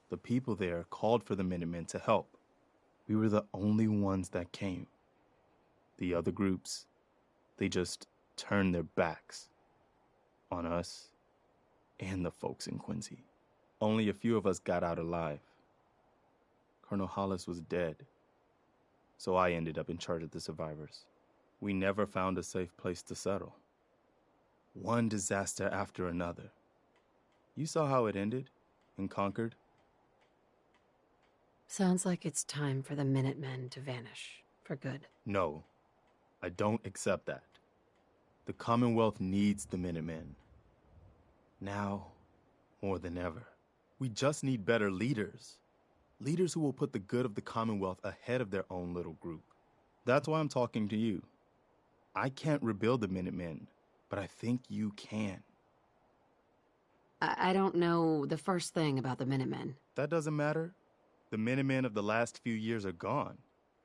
The people there called for the Minutemen to help. We were the only ones that came. The other groups, they just turned their backs on us and the folks in Quincy. Only a few of us got out alive. Colonel Hollis was dead, so I ended up in charge of the survivors. We never found a safe place to settle. One disaster after another. You saw how it ended in Concord? Sounds like it's time for the Minutemen to vanish for good. No, I don't accept that. The Commonwealth needs the Minutemen. Now, more than ever. We just need better leaders. Leaders who will put the good of the Commonwealth ahead of their own little group. That's why I'm talking to you. I can't rebuild the Minutemen, but I think you can. I don't know the first thing about the Minutemen. That doesn't matter. The Minutemen of the last few years are gone,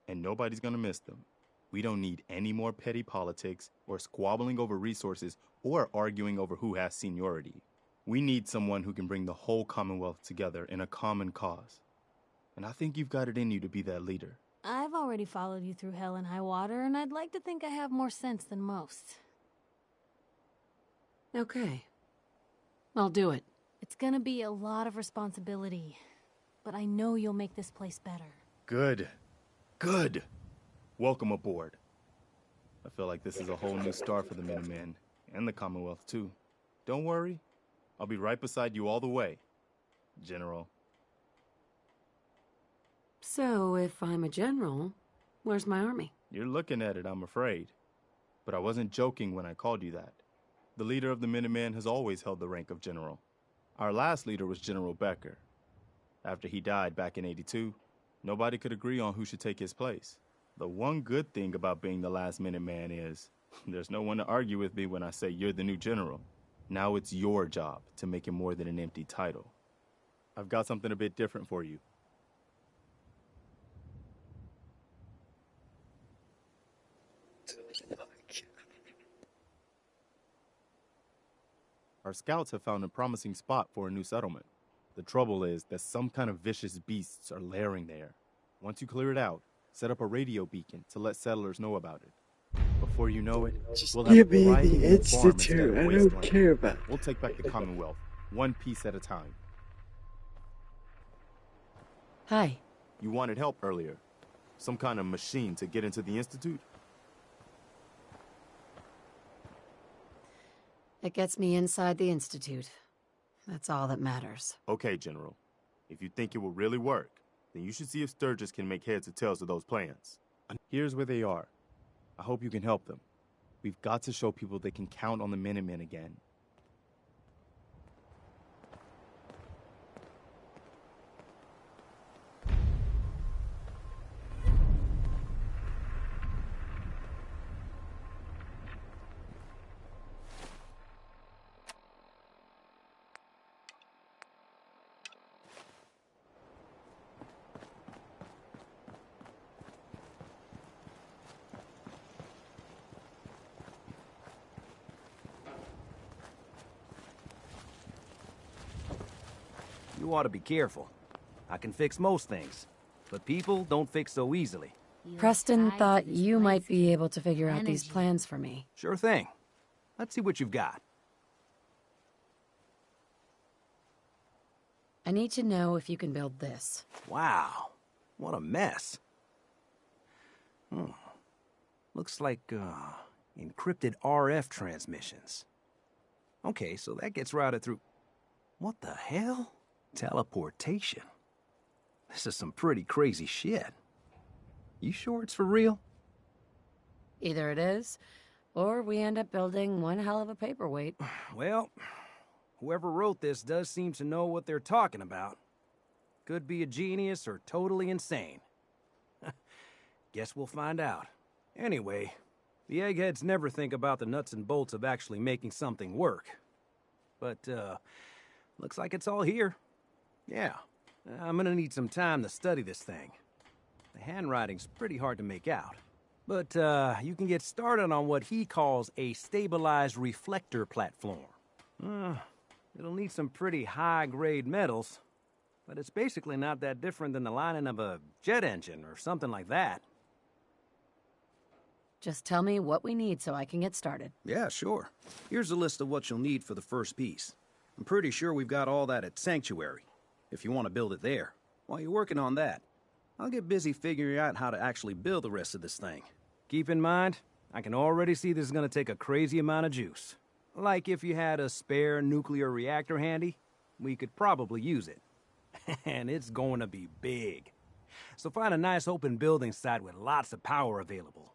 and nobody's gonna miss them. We don't need any more petty politics or squabbling over resources or arguing over who has seniority. We need someone who can bring the whole Commonwealth together in a common cause. And I think you've got it in you to be that leader. I've already followed you through hell and high water, and I'd like to think I have more sense than most. Okay. I'll do it. It's gonna be a lot of responsibility, but I know you'll make this place better. Good. Good. Welcome aboard. I feel like this is a whole new start for the Minutemen, and the Commonwealth, too. Don't worry. I'll be right beside you all the way, General. So, if I'm a general, where's my army? You're looking at it, I'm afraid. But I wasn't joking when I called you that. The leader of the Minutemen has always held the rank of general. Our last leader was General Becker. After he died back in '82, nobody could agree on who should take his place. The one good thing about being the last Minuteman is there's no one to argue with me when I say you're the new general. Now it's your job to make it more than an empty title. I've got something a bit different for you. Our scouts have found a promising spot for a new settlement. The trouble is that some kind of vicious beasts are lairing there. Once you clear it out, set up a radio beacon to let settlers know about it. Before you know it, we'll have a thriving new farm instead of wasteland. We'll take back the Commonwealth, one piece at a time. Hi. You wanted help earlier. Some kind of machine to get into the Institute? It gets me inside the Institute. That's all that matters. Okay, General. If you think it will really work, then you should see if Sturgis can make heads or tails of those plans. Here's where they are. I hope you can help them. We've got to show people they can count on the Minutemen again. You ought to be careful. I can fix most things, but people don't fix so easily. Preston thought you might be able to figure out these plans for me. Sure thing. Let's see what you've got. I need to know if you can build this. Wow, what a mess. Looks like, encrypted RF transmissions. Okay, so that gets routed through... What the hell? Teleportation. This is some pretty crazy shit. You sure it's for real? Either it is, or we end up building one hell of a paperweight. Well, whoever wrote this does seem to know what they're talking about. Could be a genius or totally insane. Guess we'll find out. Anyway, the eggheads never think about the nuts and bolts of actually making something work. But, looks like it's all here. Yeah, I'm gonna need some time to study this thing. The handwriting's pretty hard to make out. But, you can get started on what he calls a stabilized reflector platform. It'll need some pretty high-grade metals, but it's basically not that different than the lining of a jet engine or something like that. Just tell me what we need so I can get started. Yeah, sure. Here's a list of what you'll need for the first piece. I'm pretty sure we've got all that at Sanctuary, if you want to build it there. While you're working on that, I'll get busy figuring out how to actually build the rest of this thing. Keep in mind, I can already see this is going to take a crazy amount of juice. Like if you had a spare nuclear reactor handy, we could probably use it. And it's going to be big. So find a nice open building site with lots of power available.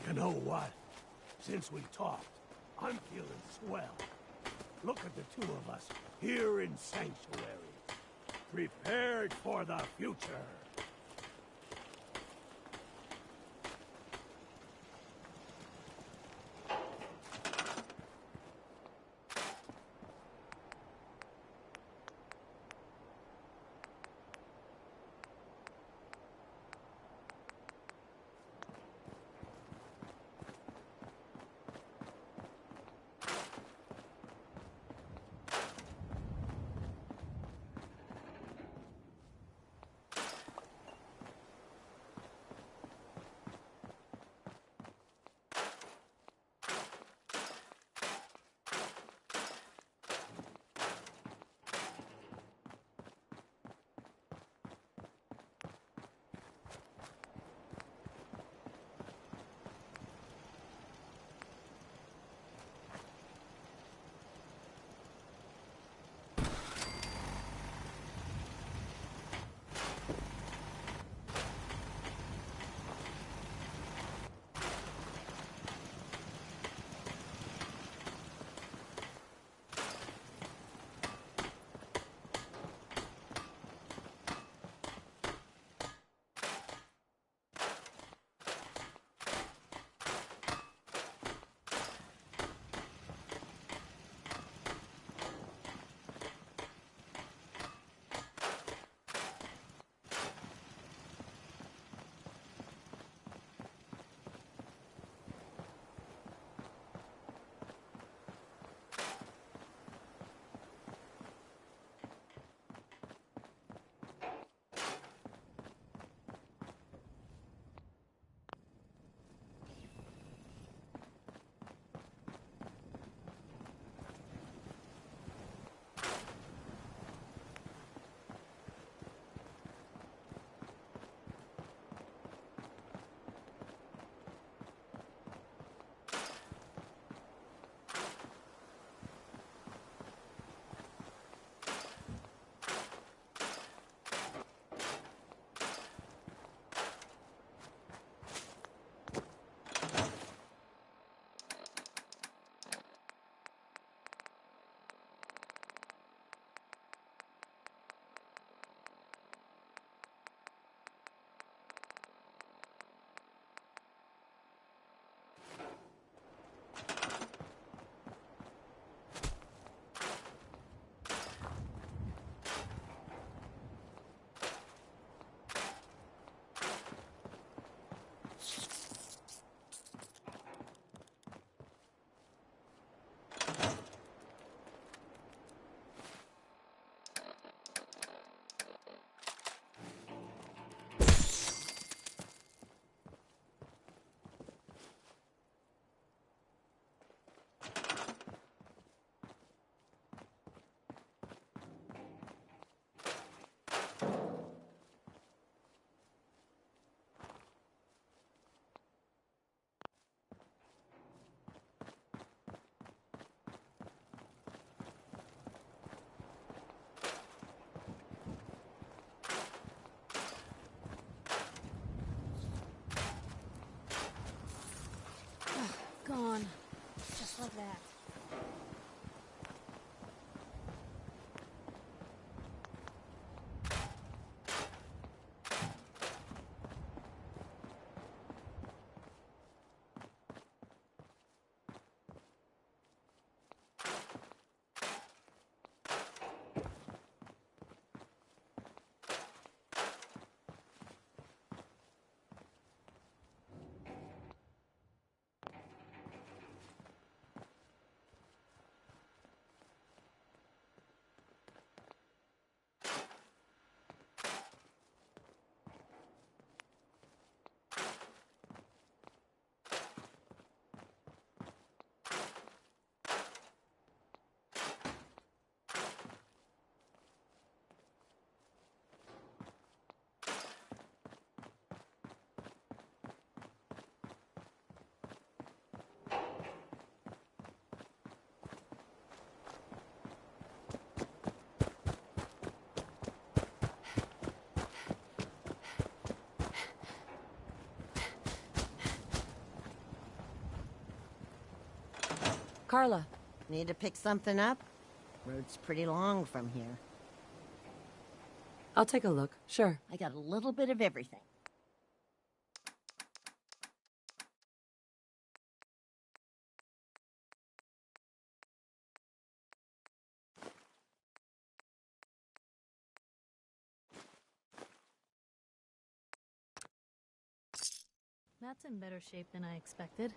You know what? Since we talked, I'm feeling swell. Look at the two of us here in Sanctuary, prepared for the future. Carla. Need to pick something up? Road's pretty long from here. I'll take a look, sure. I got a little bit of everything. That's in better shape than I expected.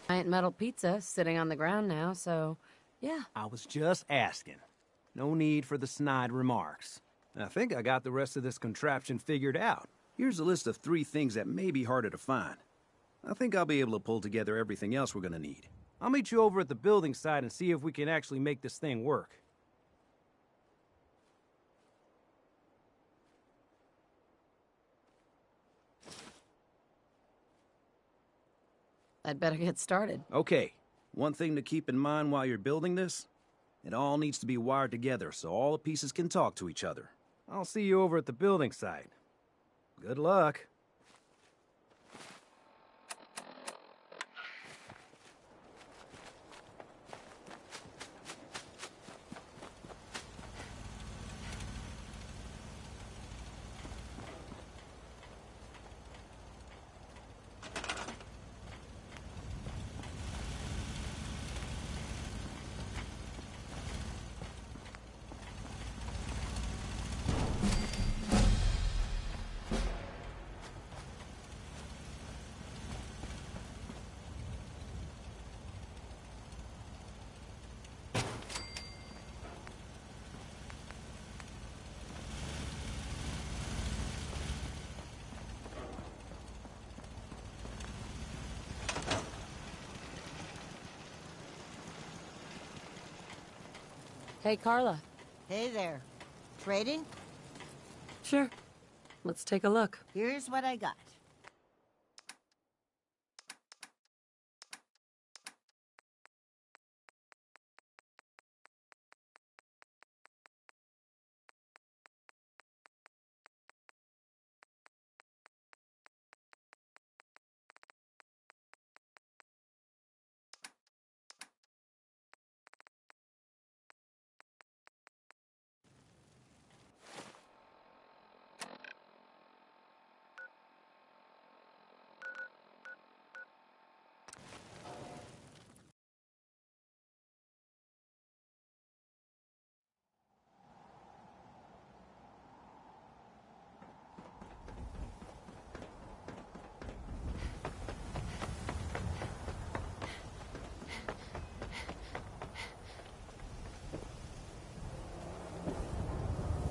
Giant metal pizza sitting on the ground now, so yeah. I was just asking. No need for the snide remarks. I think I got the rest of this contraption figured out. Here's a list of 3 things that may be harder to find. I think I'll be able to pull together everything else we're gonna need. I'll meet you over at the building site and see if we can actually make this thing work. I'd better get started. Okay, one thing to keep in mind while you're building this, it all needs to be wired together so all the pieces can talk to each other. I'll see you over at the building site. Good luck. Hey, Carla. Hey there. Trading? Sure. Let's take a look. Here's what I got.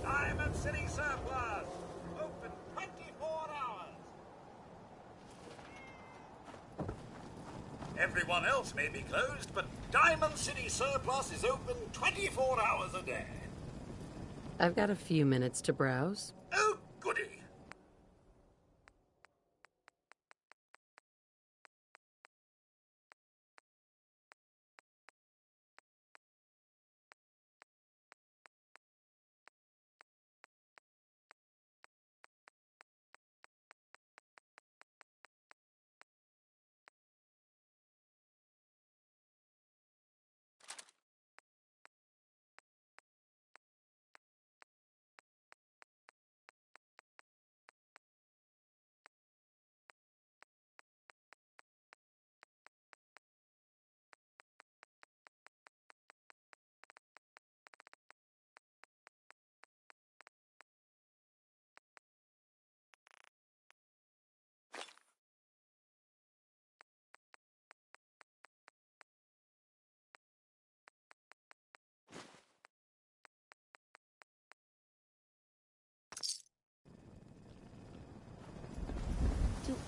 Diamond City Surplus! Open 24 hours! Everyone else may be closed, but Diamond City Surplus is open 24 hours a day. I've got a few minutes to browse. Oh, goody.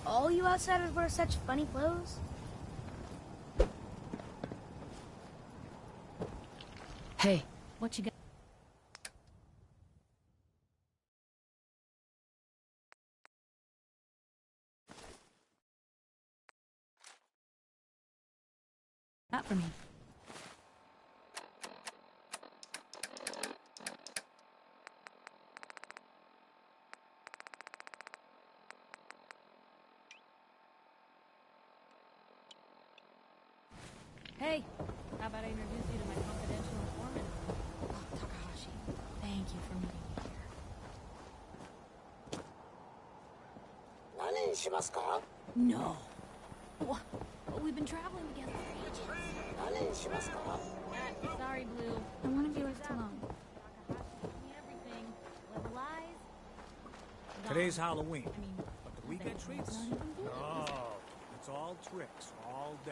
all you outsiders wear such funny clothes? Hey, What you got? Not for me. Hey, how about I introduce you to my confidential informant? Oh, Takahashi, thank you for meeting me here. 何にしますか? No. Well, we've been traveling together for ages. 何にしますか? Sorry, Blue. I want to be left alone. Takahashi told me everything. Little lies. Today's Halloween. I mean, But do we get treats? It's not even blue. No. It's all tricks all day.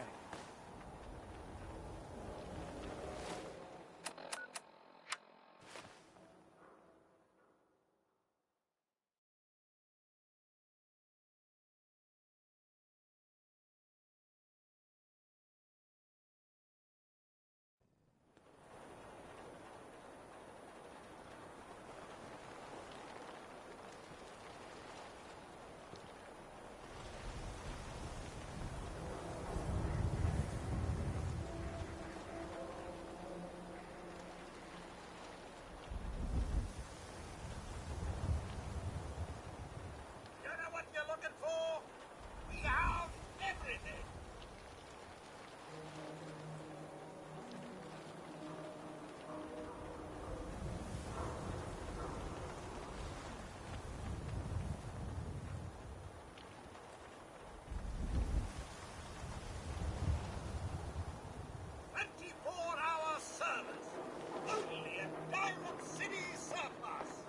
You know what you're looking for? We have everything. "24-hour service. Only at Diamond City Surplus."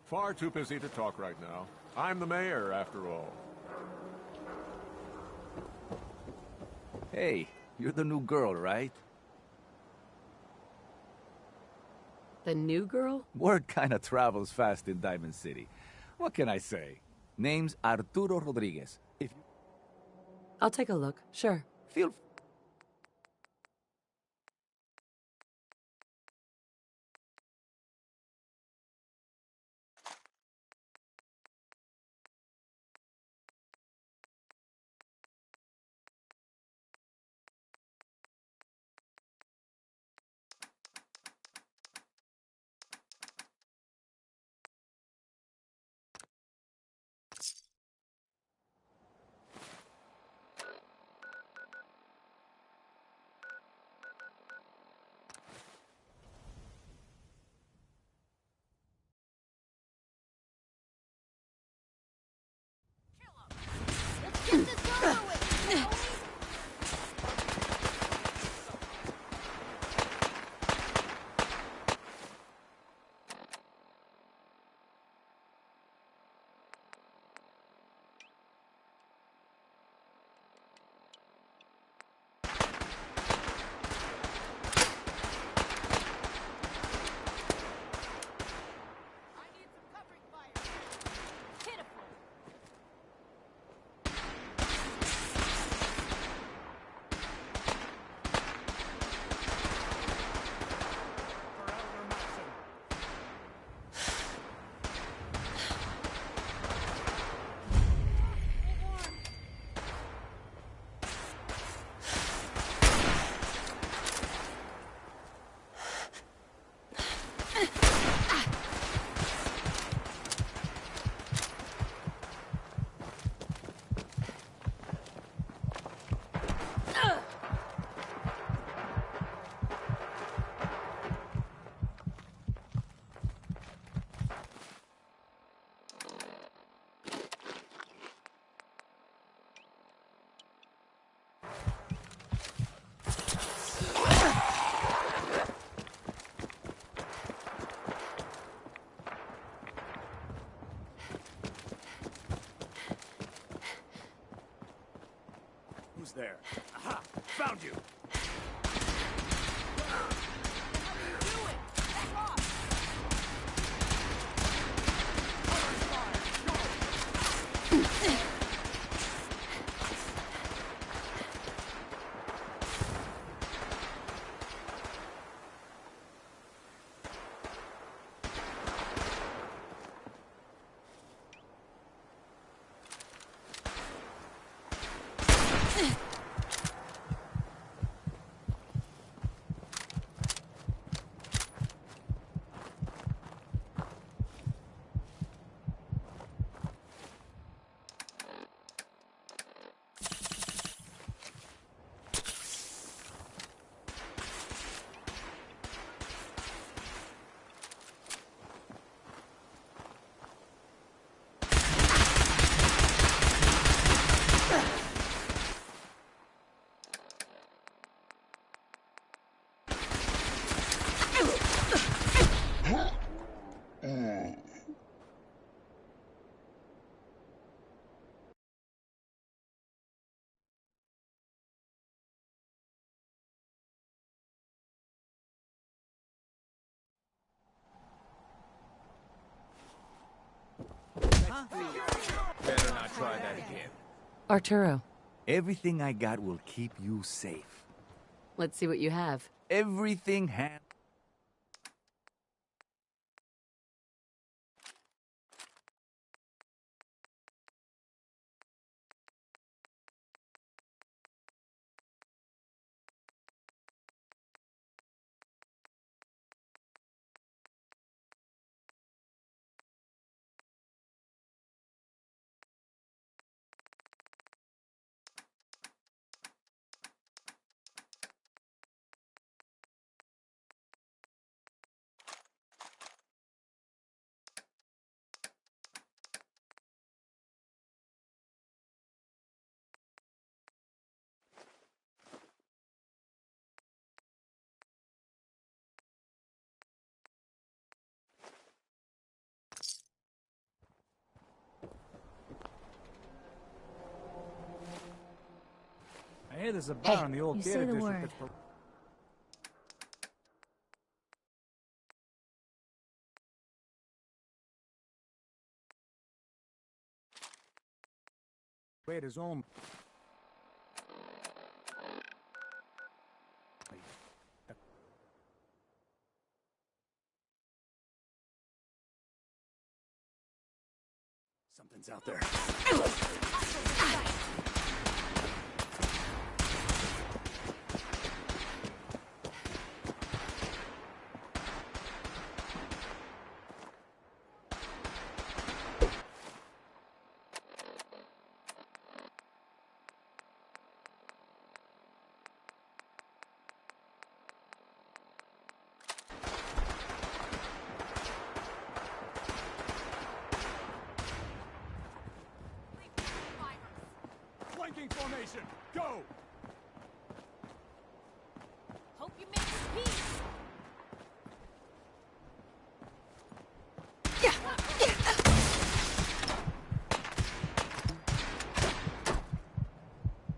Far too busy to talk right now. I'm the mayor, after all. Hey, you're the new girl, right? the new girl? Word kinda travels fast in Diamond City. What can I say? Name's Arturo Rodriguez. If you I'll take a look, sure. feel Almost there. Aha! Found you! Better not try that again. Arturo, Everything I got will keep you safe. let's see what you have. Everything I hear there's a bar in the old you theater say the district word. that's... Wait his own... Something's out there. Flanking formation, go! Hope you make your peace.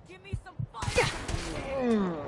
Give me some fire.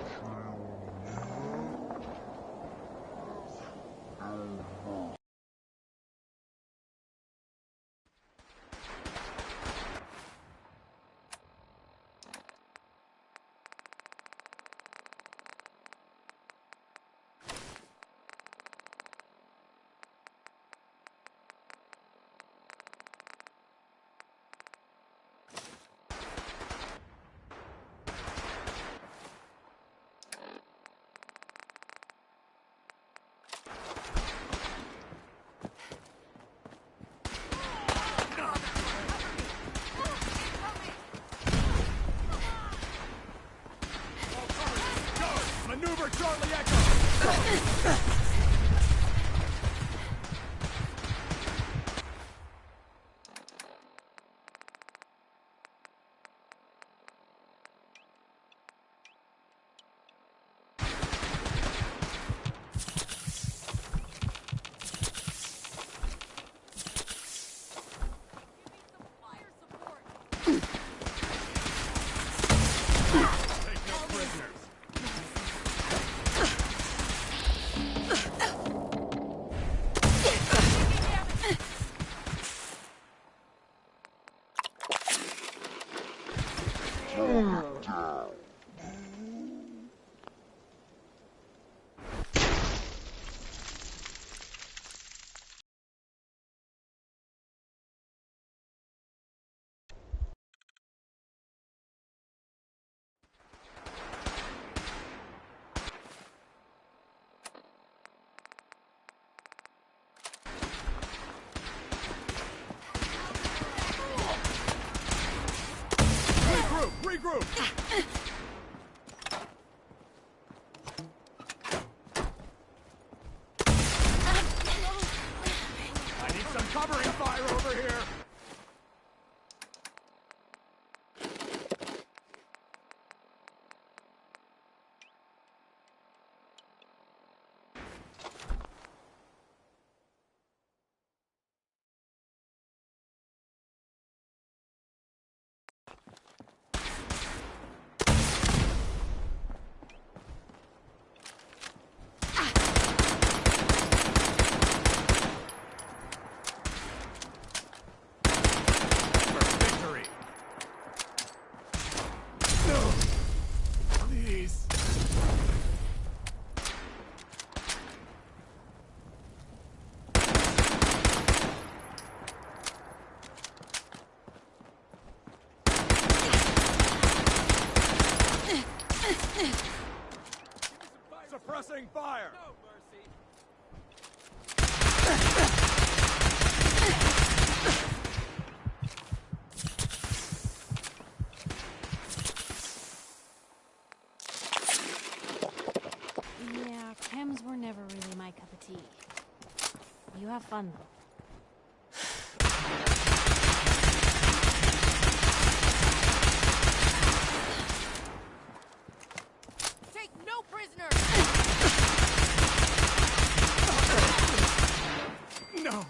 Regroup! I need some covering fire over here! Suppressing fire! No mercy. Yeah, chems were never really my cup of tea. You have fun, though. Take no prisoners! No!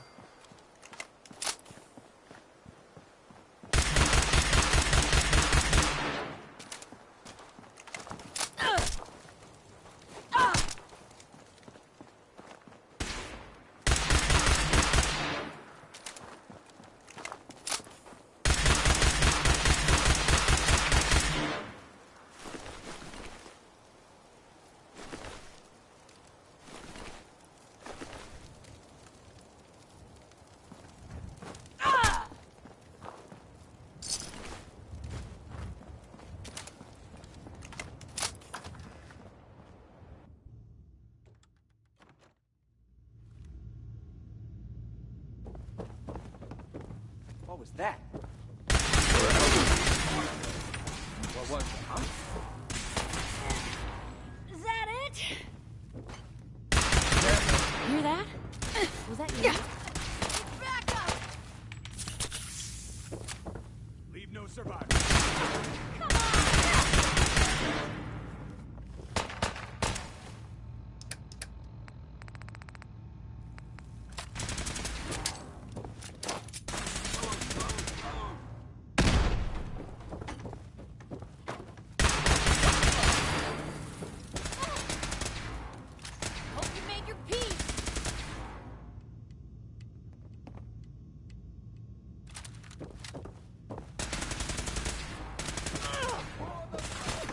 What was that? What was it, huh? Is that it? Hear that? Was that you? Back up! Leave no survivors. Hope you made your peace!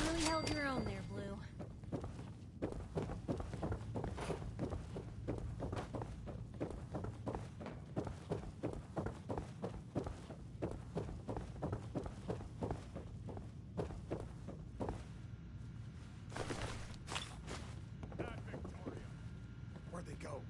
Really held your own there, Blue. Where'd they go?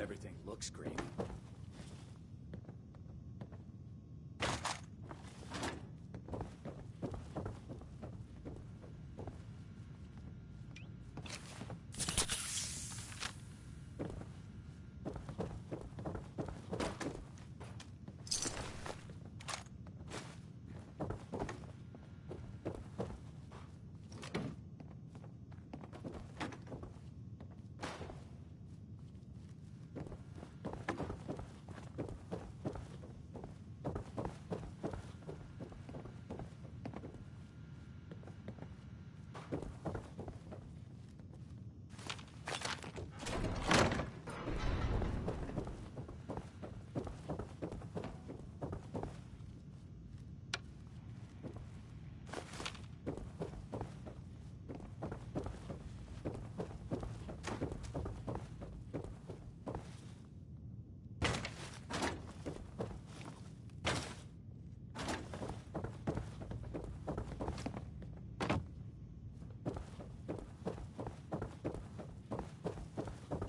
Everything looks green.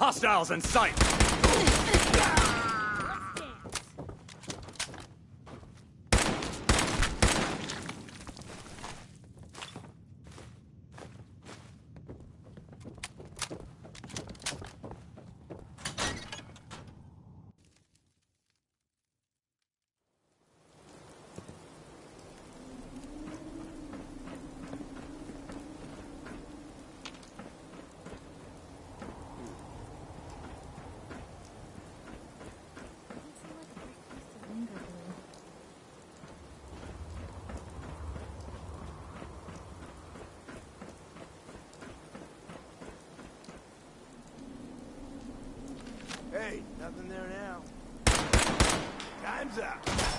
Hostiles in sight! Hey, nothing there now. Time's up.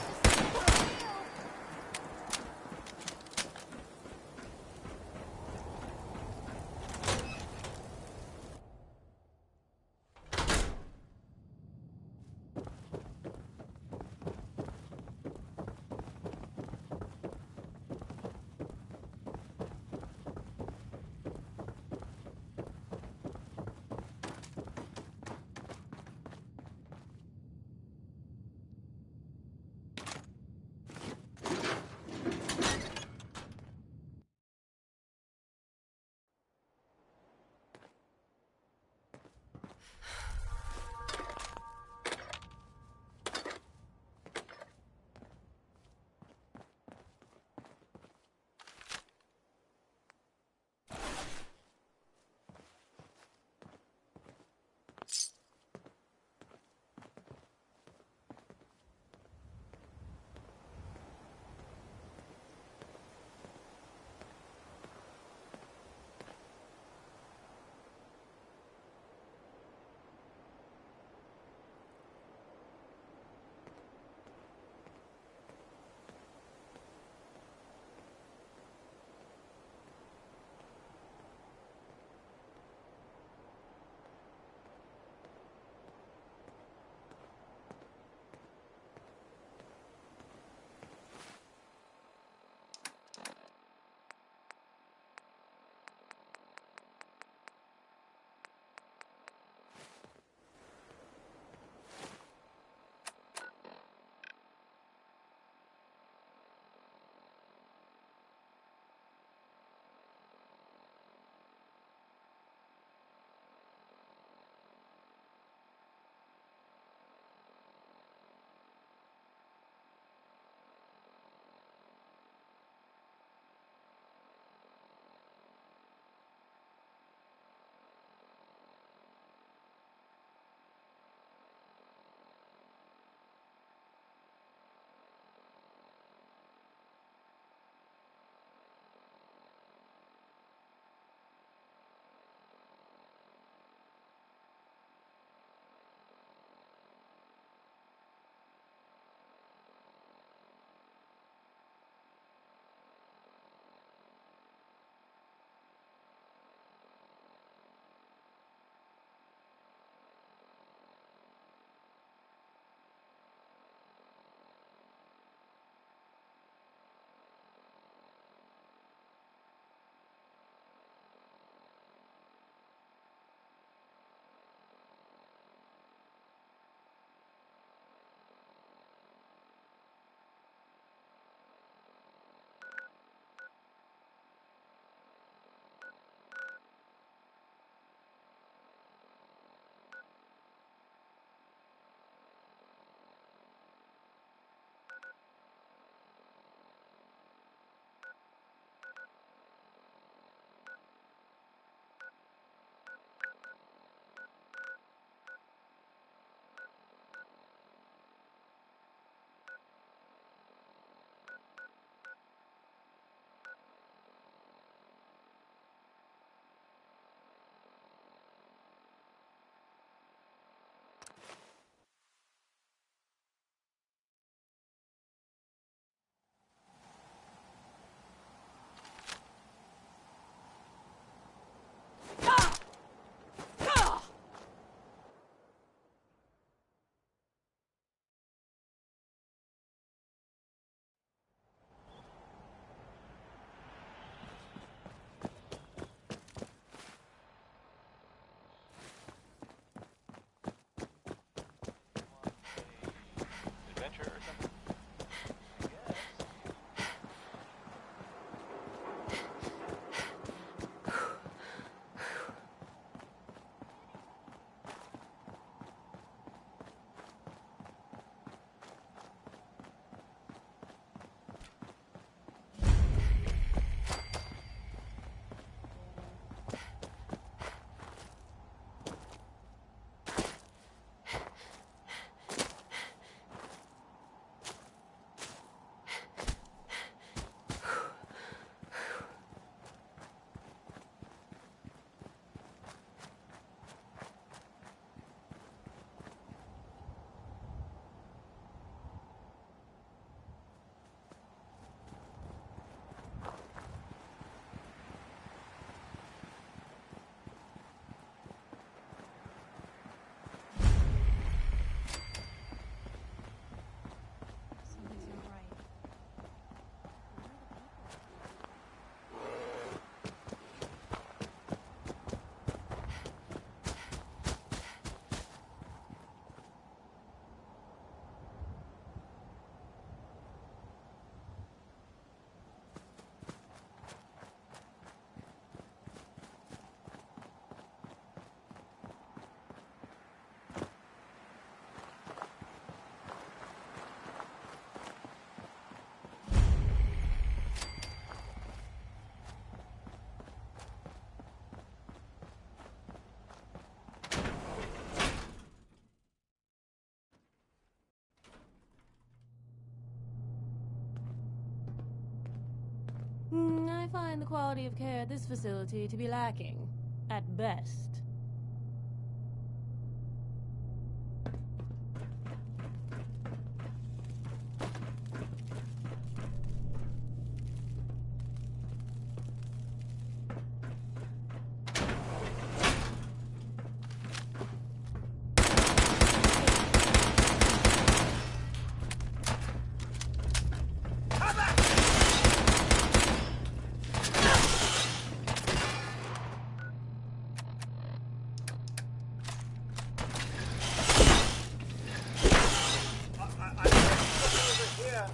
find the quality of care at this facility to be lacking, at best.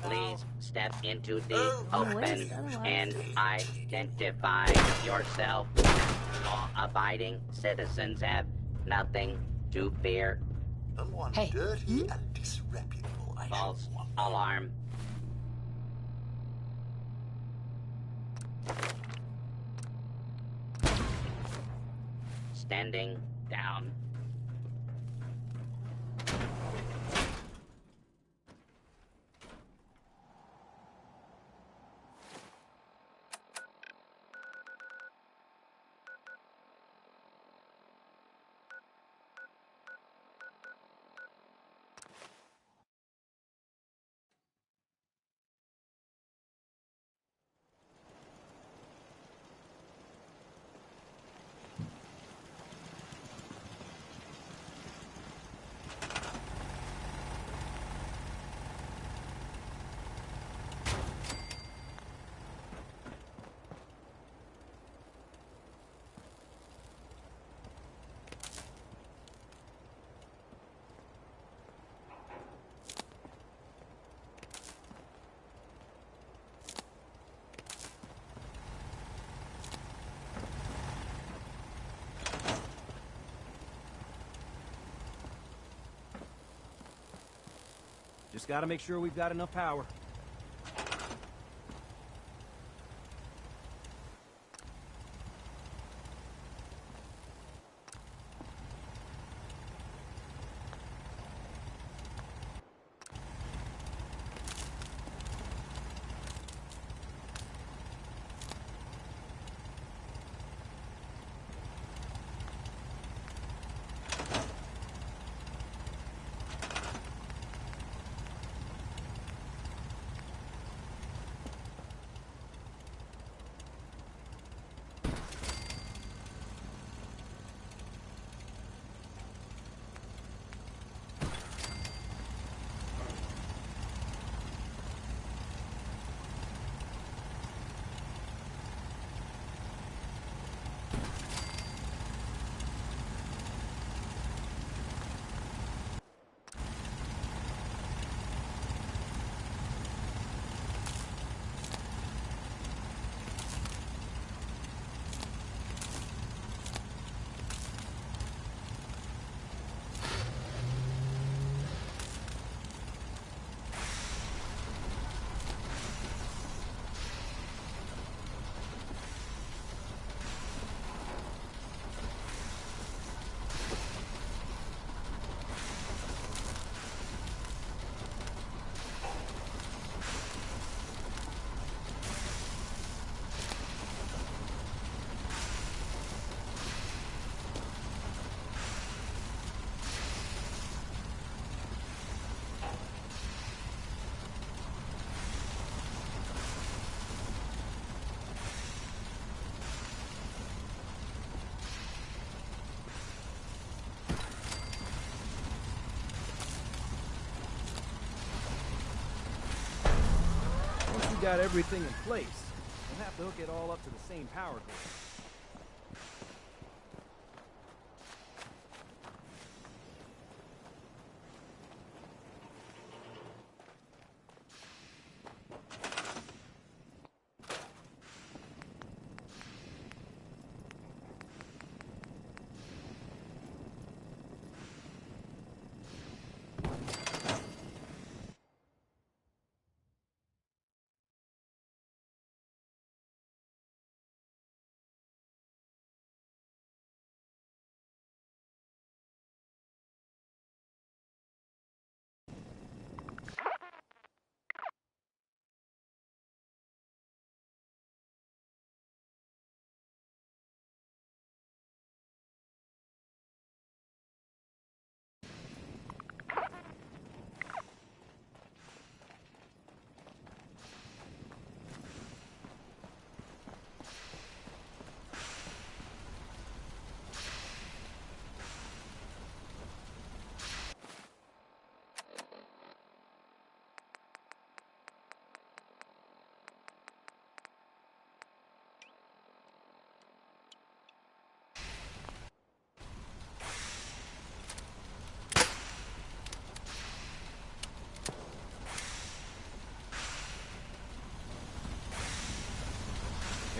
Please step into the open and identify yourself. Law-abiding citizens have nothing to fear. Someone dirty and disreputable. False alarm. Standing down. Just gotta make sure we've got enough power. Once we got everything in place, we'll have to hook it all up to the same power grid.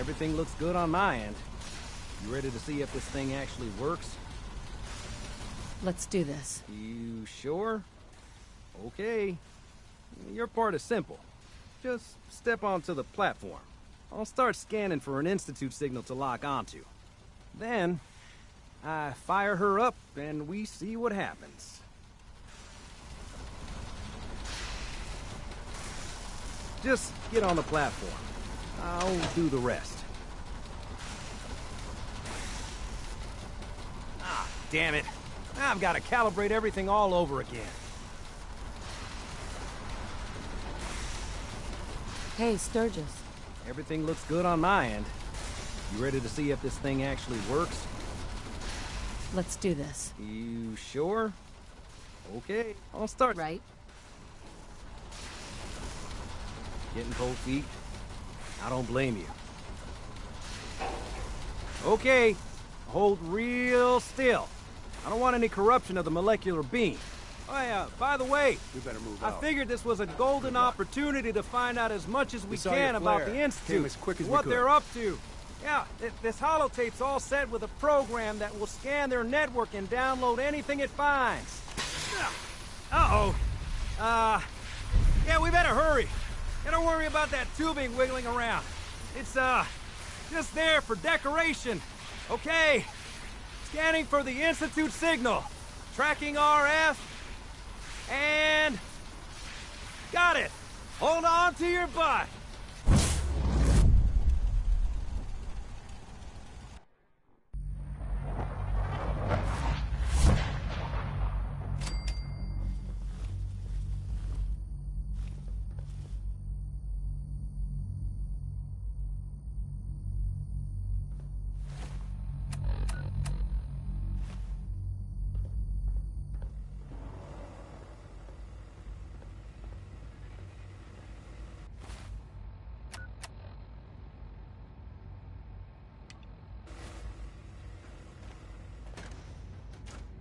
Everything looks good on my end. You ready to see if this thing actually works? Let's do this. You sure? Okay. Your part is simple. Just step onto the platform. I'll start scanning for an Institute signal to lock onto. Then, I fire her up and we see what happens. Just get on the platform. I'll do the rest. Ah, damn it. I've got to calibrate everything all over again. Hey, Sturgis. Everything looks good on my end. You ready to see if this thing actually works? Let's do this. You sure? Okay, I'll start. Right. Getting cold feet? I don't blame you. Okay, hold real still. I don't want any corruption of the molecular beam. Oh yeah, by the way, we better move I figured this was a golden opportunity to find out as much as we can about the Institute, Came as quick as what we could. they're up to. Yeah, this holotape's all set with a program that will scan their network and download anything it finds. Uh-oh. Yeah, we better hurry. And don't worry about that tubing wiggling around. It's, just there for decoration. Okay. Scanning for the Institute signal. Tracking RF. And... got it. Hold on to your butt.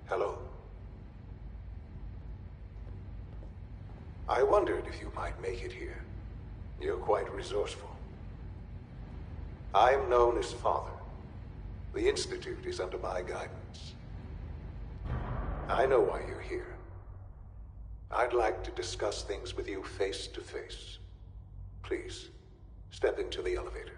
Hello. I wondered if you might make it here. You're quite resourceful. I'm known as Father. The Institute is under my guidance. I know why you're here. I'd like to discuss things with you face to face. Please, step into the elevator.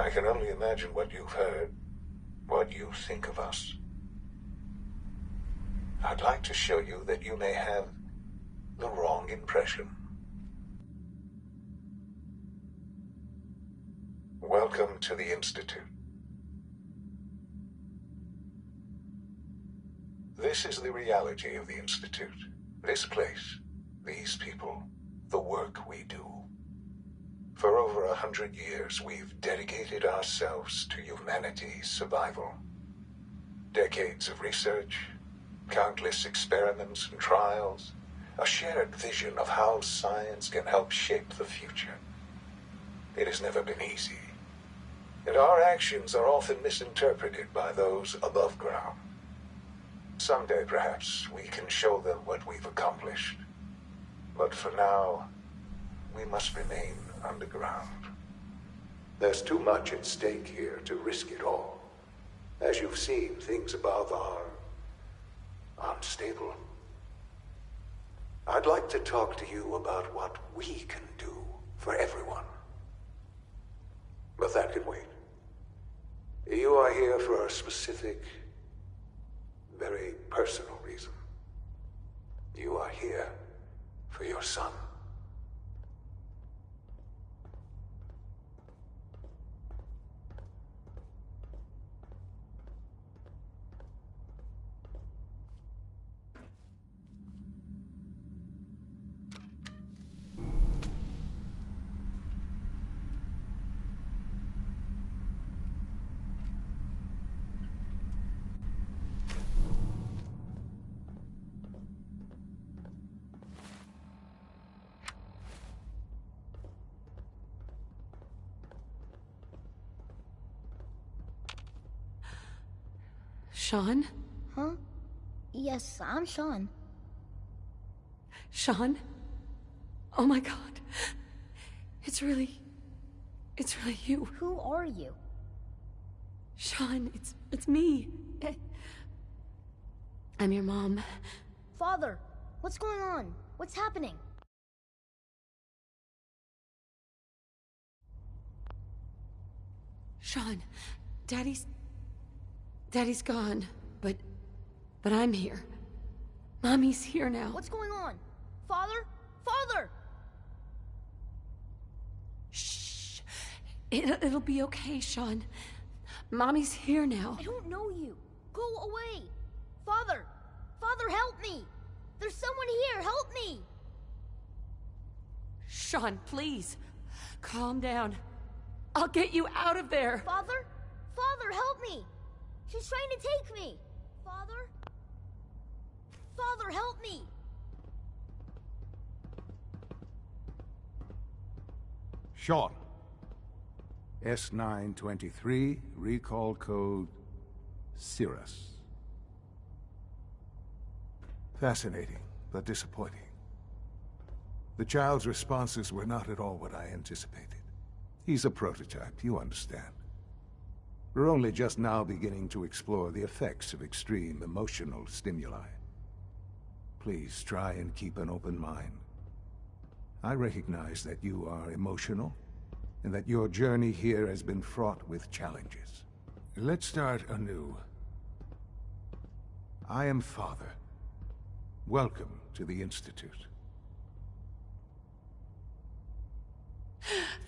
I can only imagine what you've heard, what you think of us. I'd like to show you that you may have the wrong impression. Welcome to the Institute. This is the reality of the Institute. This place, these people, the work we do. For over 100 years, we've dedicated ourselves to humanity's survival. Decades of research, countless experiments and trials, a shared vision of how science can help shape the future. It has never been easy, and our actions are often misinterpreted by those above ground. Someday, perhaps, we can show them what we've accomplished. But for now, we must remain underground. There's too much at stake here to risk it all. As you've seen, things above are unstable. I'd like to talk to you about what we can do for everyone. But that can wait. You are here for a specific, very personal reason. You are here for your son. Sean? Huh? Yes, I'm Sean. Sean? Oh my god. It's really you. Who are you? Sean, it's me. I'm your mom. Father, what's going on? What's happening? Sean, Daddy's gone, but I'm here. Mommy's here now. What's going on? Father? Father! Shh. It'll be okay, Sean. Mommy's here now. I don't know you. Go away. Father! Father, help me! There's someone here, help me! Sean, please. Calm down. I'll get you out of there. Father? Father, help me! She's trying to take me! Father? Father, help me! Sean. S923, recall code Cirrus. Fascinating, but disappointing. The child's responses were not at all what I anticipated. He's a prototype, you understand. We're only just now beginning to explore the effects of extreme emotional stimuli. Please try and keep an open mind. I recognize that you are emotional, and that your journey here has been fraught with challenges. Let's start anew. I am Father. Welcome to the Institute.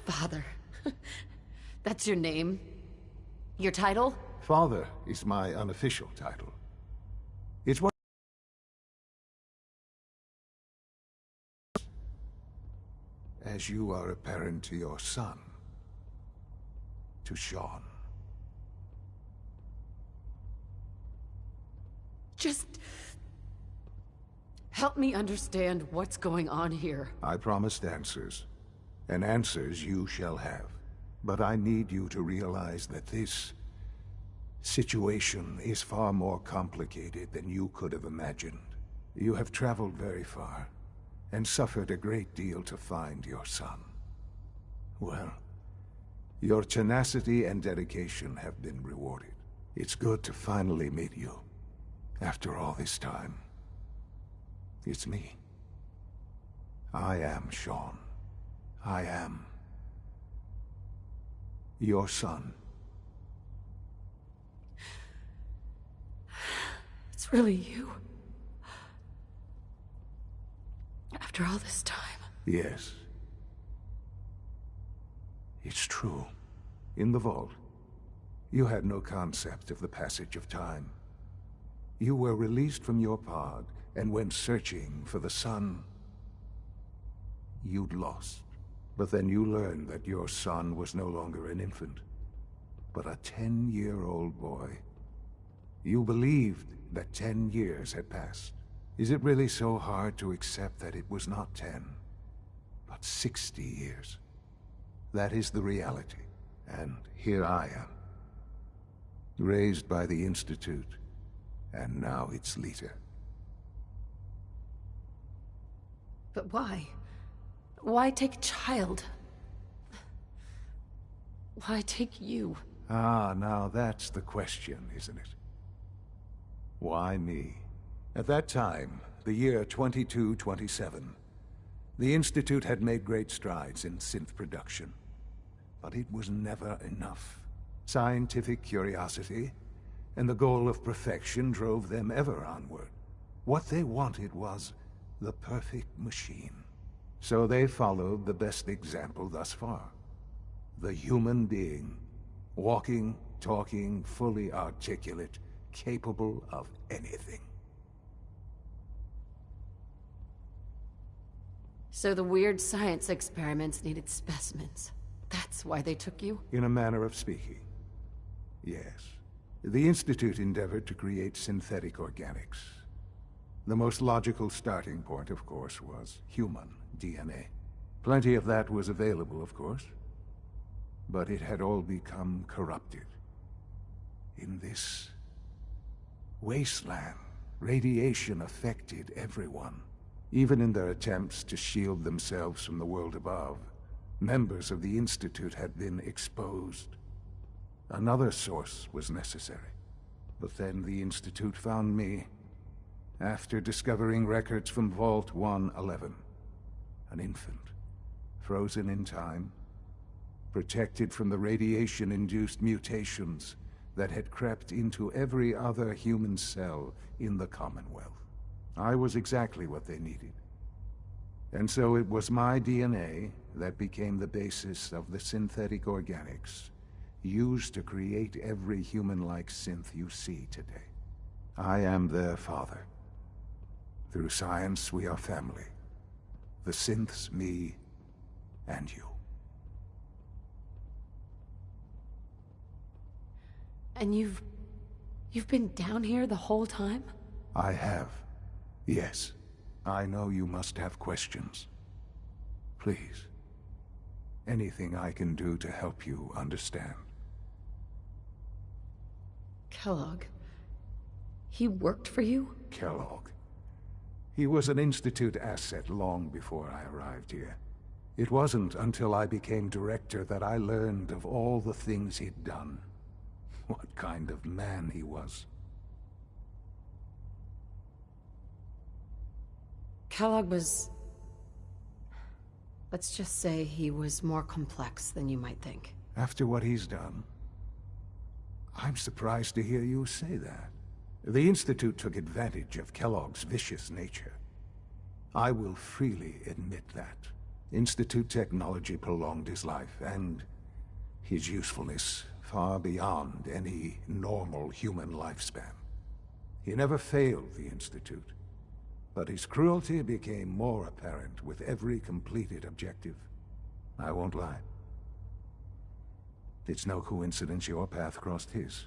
Father. That's your name? Your title? Father is my unofficial title. It's what... as you are a parent to your son, to Sean. Just... help me understand what's going on here. I promised answers, and answers you shall have. But I need you to realize that this situation is far more complicated than you could have imagined. You have traveled very far, and suffered a great deal to find your son. Well, your tenacity and dedication have been rewarded. It's good to finally meet you, after all this time. It's me. I am Sean. I am your son. It's really you. After all this time. Yes. It's true. In the vault, you had no concept of the passage of time. You were released from your pod and went searching for the son you'd lost. But then you learned that your son was no longer an infant, but a 10-year-old boy. You believed that 10 years had passed. Is it really so hard to accept that it was not 10, but 60 years? That is the reality, and here I am. Raised by the Institute, and now its leader. But why? Why take a child? Why take you? Ah, now that's the question, isn't it? Why me? At that time, the year 2227, the Institute had made great strides in synth production. But it was never enough. Scientific curiosity and the goal of perfection drove them ever onward. What they wanted was the perfect machine. So they followed the best example thus far. The human being. Walking, talking, fully articulate, capable of anything. So the weird science experiments needed specimens. That's why they took you? In a manner of speaking. Yes. The Institute endeavored to create synthetic organics. The most logical starting point, of course, was human DNA. Plenty of that was available, of course. But it had all become corrupted. In this wasteland. Radiation affected everyone. Even in their attempts to shield themselves from the world above, members of the Institute had been exposed. Another source was necessary. But then the Institute found me, after discovering records from Vault 111. An infant, frozen in time, protected from the radiation-induced mutations that had crept into every other human cell in the Commonwealth. I was exactly what they needed. And so it was my DNA that became the basis of the synthetic organics used to create every human-like synth you see today. I am their father. Through science, we are family. The synths, me, and you. And you've been down here the whole time? I have. Yes. I know you must have questions. Please. Anything I can do to help you understand. Kellogg. He worked for you? Kellogg. He was an Institute asset long before I arrived here. It wasn't until I became director that I learned of all the things he'd done. What kind of man he was. Kellogg was... Let's just say he was more complex than you might think. After what he's done, I'm surprised to hear you say that. The Institute took advantage of Kellogg's vicious nature. I will freely admit that. Institute technology prolonged his life, and his usefulness far beyond any normal human lifespan. He never failed the Institute, but his cruelty became more apparent with every completed objective. I won't lie. It's no coincidence your path crossed his.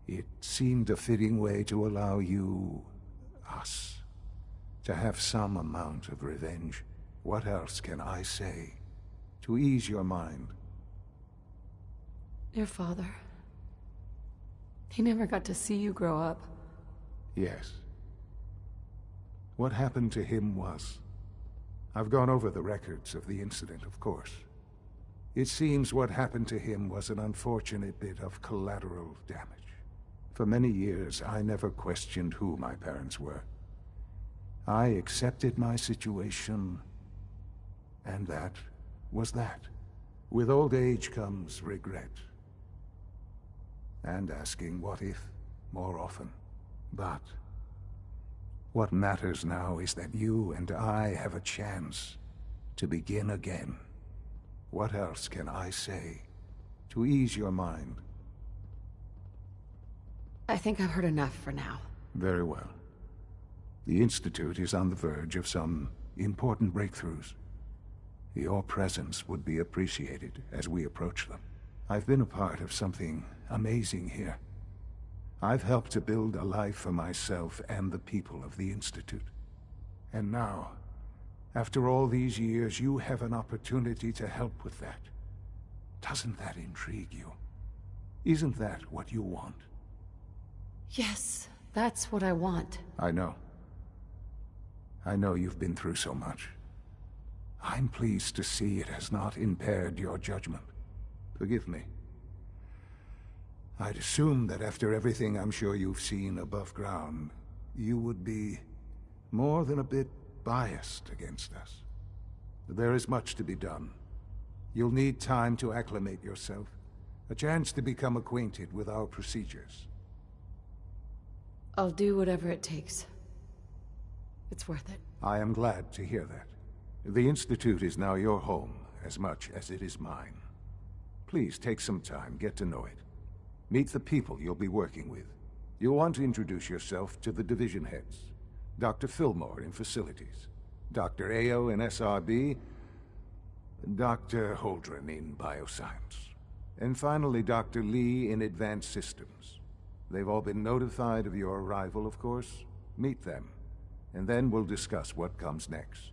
It seemed a fitting way to allow you, us, to have some amount of revenge. What else can I say to ease your mind? Your father... He never got to see you grow up. Yes. What happened to him was... I've gone over the records of the incident, of course. It seems what happened to him was an unfortunate bit of collateral damage. For many years, I never questioned who my parents were. I accepted my situation, and that was that. With old age comes regret. And asking what if more often. But what matters now is that you and I have a chance to begin again. What else can I say to ease your mind? I think I've heard enough for now. Very well. The Institute is on the verge of some important breakthroughs. Your presence would be appreciated as we approach them. I've been a part of something amazing here. I've helped to build a life for myself and the people of the Institute. And now, after all these years, you have an opportunity to help with that. Doesn't that intrigue you? Isn't that what you want? Yes, that's what I want. I know. I know you've been through so much. I'm pleased to see it has not impaired your judgment. Forgive me. I'd assumed that after everything I'm sure you've seen above ground, you would be more than a bit biased against us. There is much to be done. You'll need time to acclimate yourself, a chance to become acquainted with our procedures. I'll do whatever it takes. It's worth it. I am glad to hear that. The Institute is now your home, as much as it is mine. Please take some time, get to know it. Meet the people you'll be working with. You'll want to introduce yourself to the division heads. Dr. Fillmore in Facilities, Dr. Ao in SRB, Dr. Holdren in Bioscience, and finally Dr. Lee in Advanced Systems. They've all been notified of your arrival, of course. Meet them, and then we'll discuss what comes next.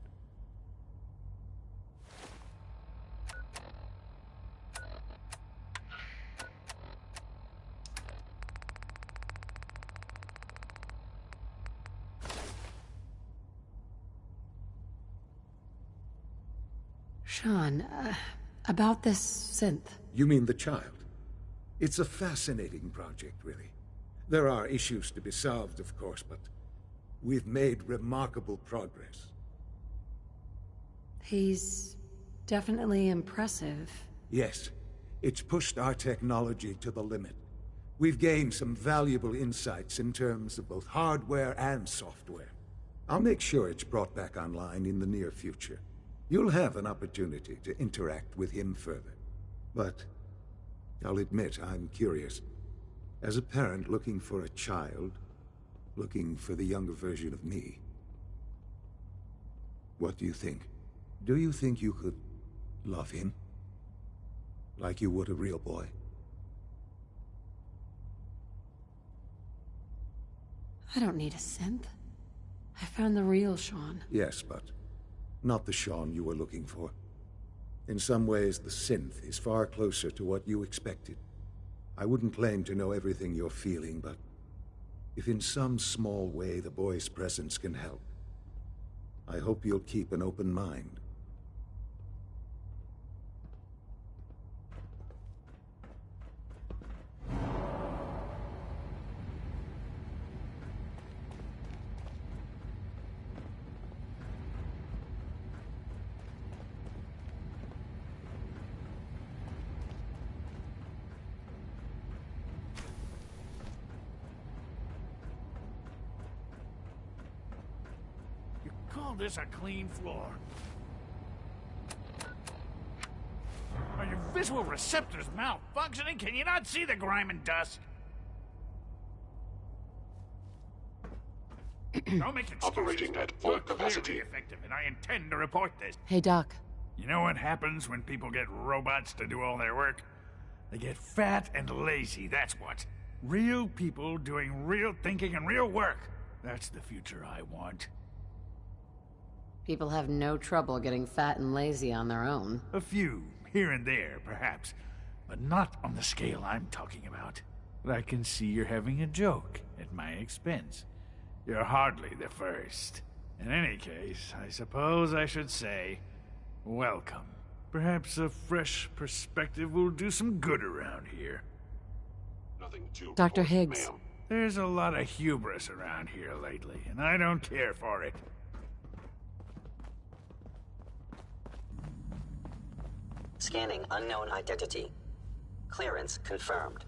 Sean, about this synth. You mean the child? It's a fascinating project, really. There are issues to be solved, of course, but we've made remarkable progress. He's definitely impressive. Yes, it's pushed our technology to the limit. We've gained some valuable insights in terms of both hardware and software. I'll make sure it's brought back online in the near future. You'll have an opportunity to interact with him further. But I'll admit I'm curious. As a parent looking for a child, looking for the younger version of me, what do you think? Do you think you could love him? Like you would a real boy? I don't need a synth. I found the real Sean. Yes, but not the Sean you were looking for. In some ways, the synth is far closer to what you expected. I wouldn't claim to know everything you're feeling, but if in some small way the boy's presence can help, I hope you'll keep an open mind. Call this a clean floor? Are your visual receptors malfunctioning? Can you not see the grime and dust? Don't make excuses. Operating at full You're capacity. clearly effective, and I intend to report this. Hey, Doc. You know what happens when people get robots to do all their work? They get fat and lazy, that's what. Real people doing real thinking and real work. That's the future I want. People have no trouble getting fat and lazy on their own. A few, here and there, perhaps. But not on the scale I'm talking about. But I can see you're having a joke at my expense. You're hardly the first. In any case, I suppose I should say, welcome. Perhaps a fresh perspective will do some good around here. Nothing to Dr. report, Higgs. ma'am. There's a lot of hubris around here lately, and I don't care for it. Scanning unknown identity. Clearance confirmed.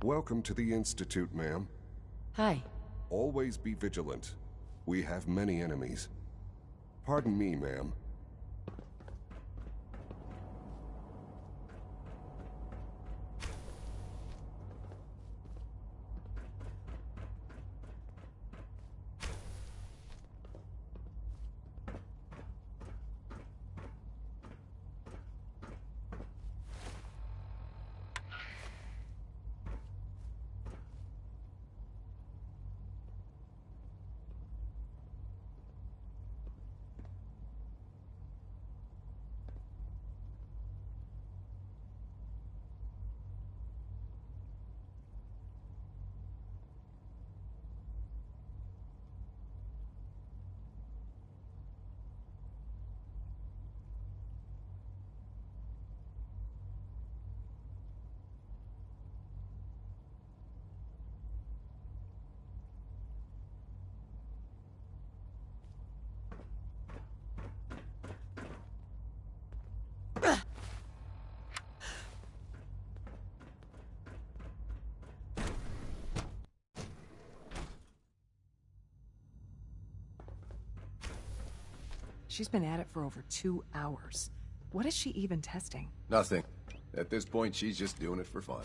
Welcome to the Institute, ma'am. Hi. Always be vigilant. We have many enemies. Pardon me, ma'am. She's been at it for over 2 hours. What is she even testing? Nothing. At this point, she's just doing it for fun.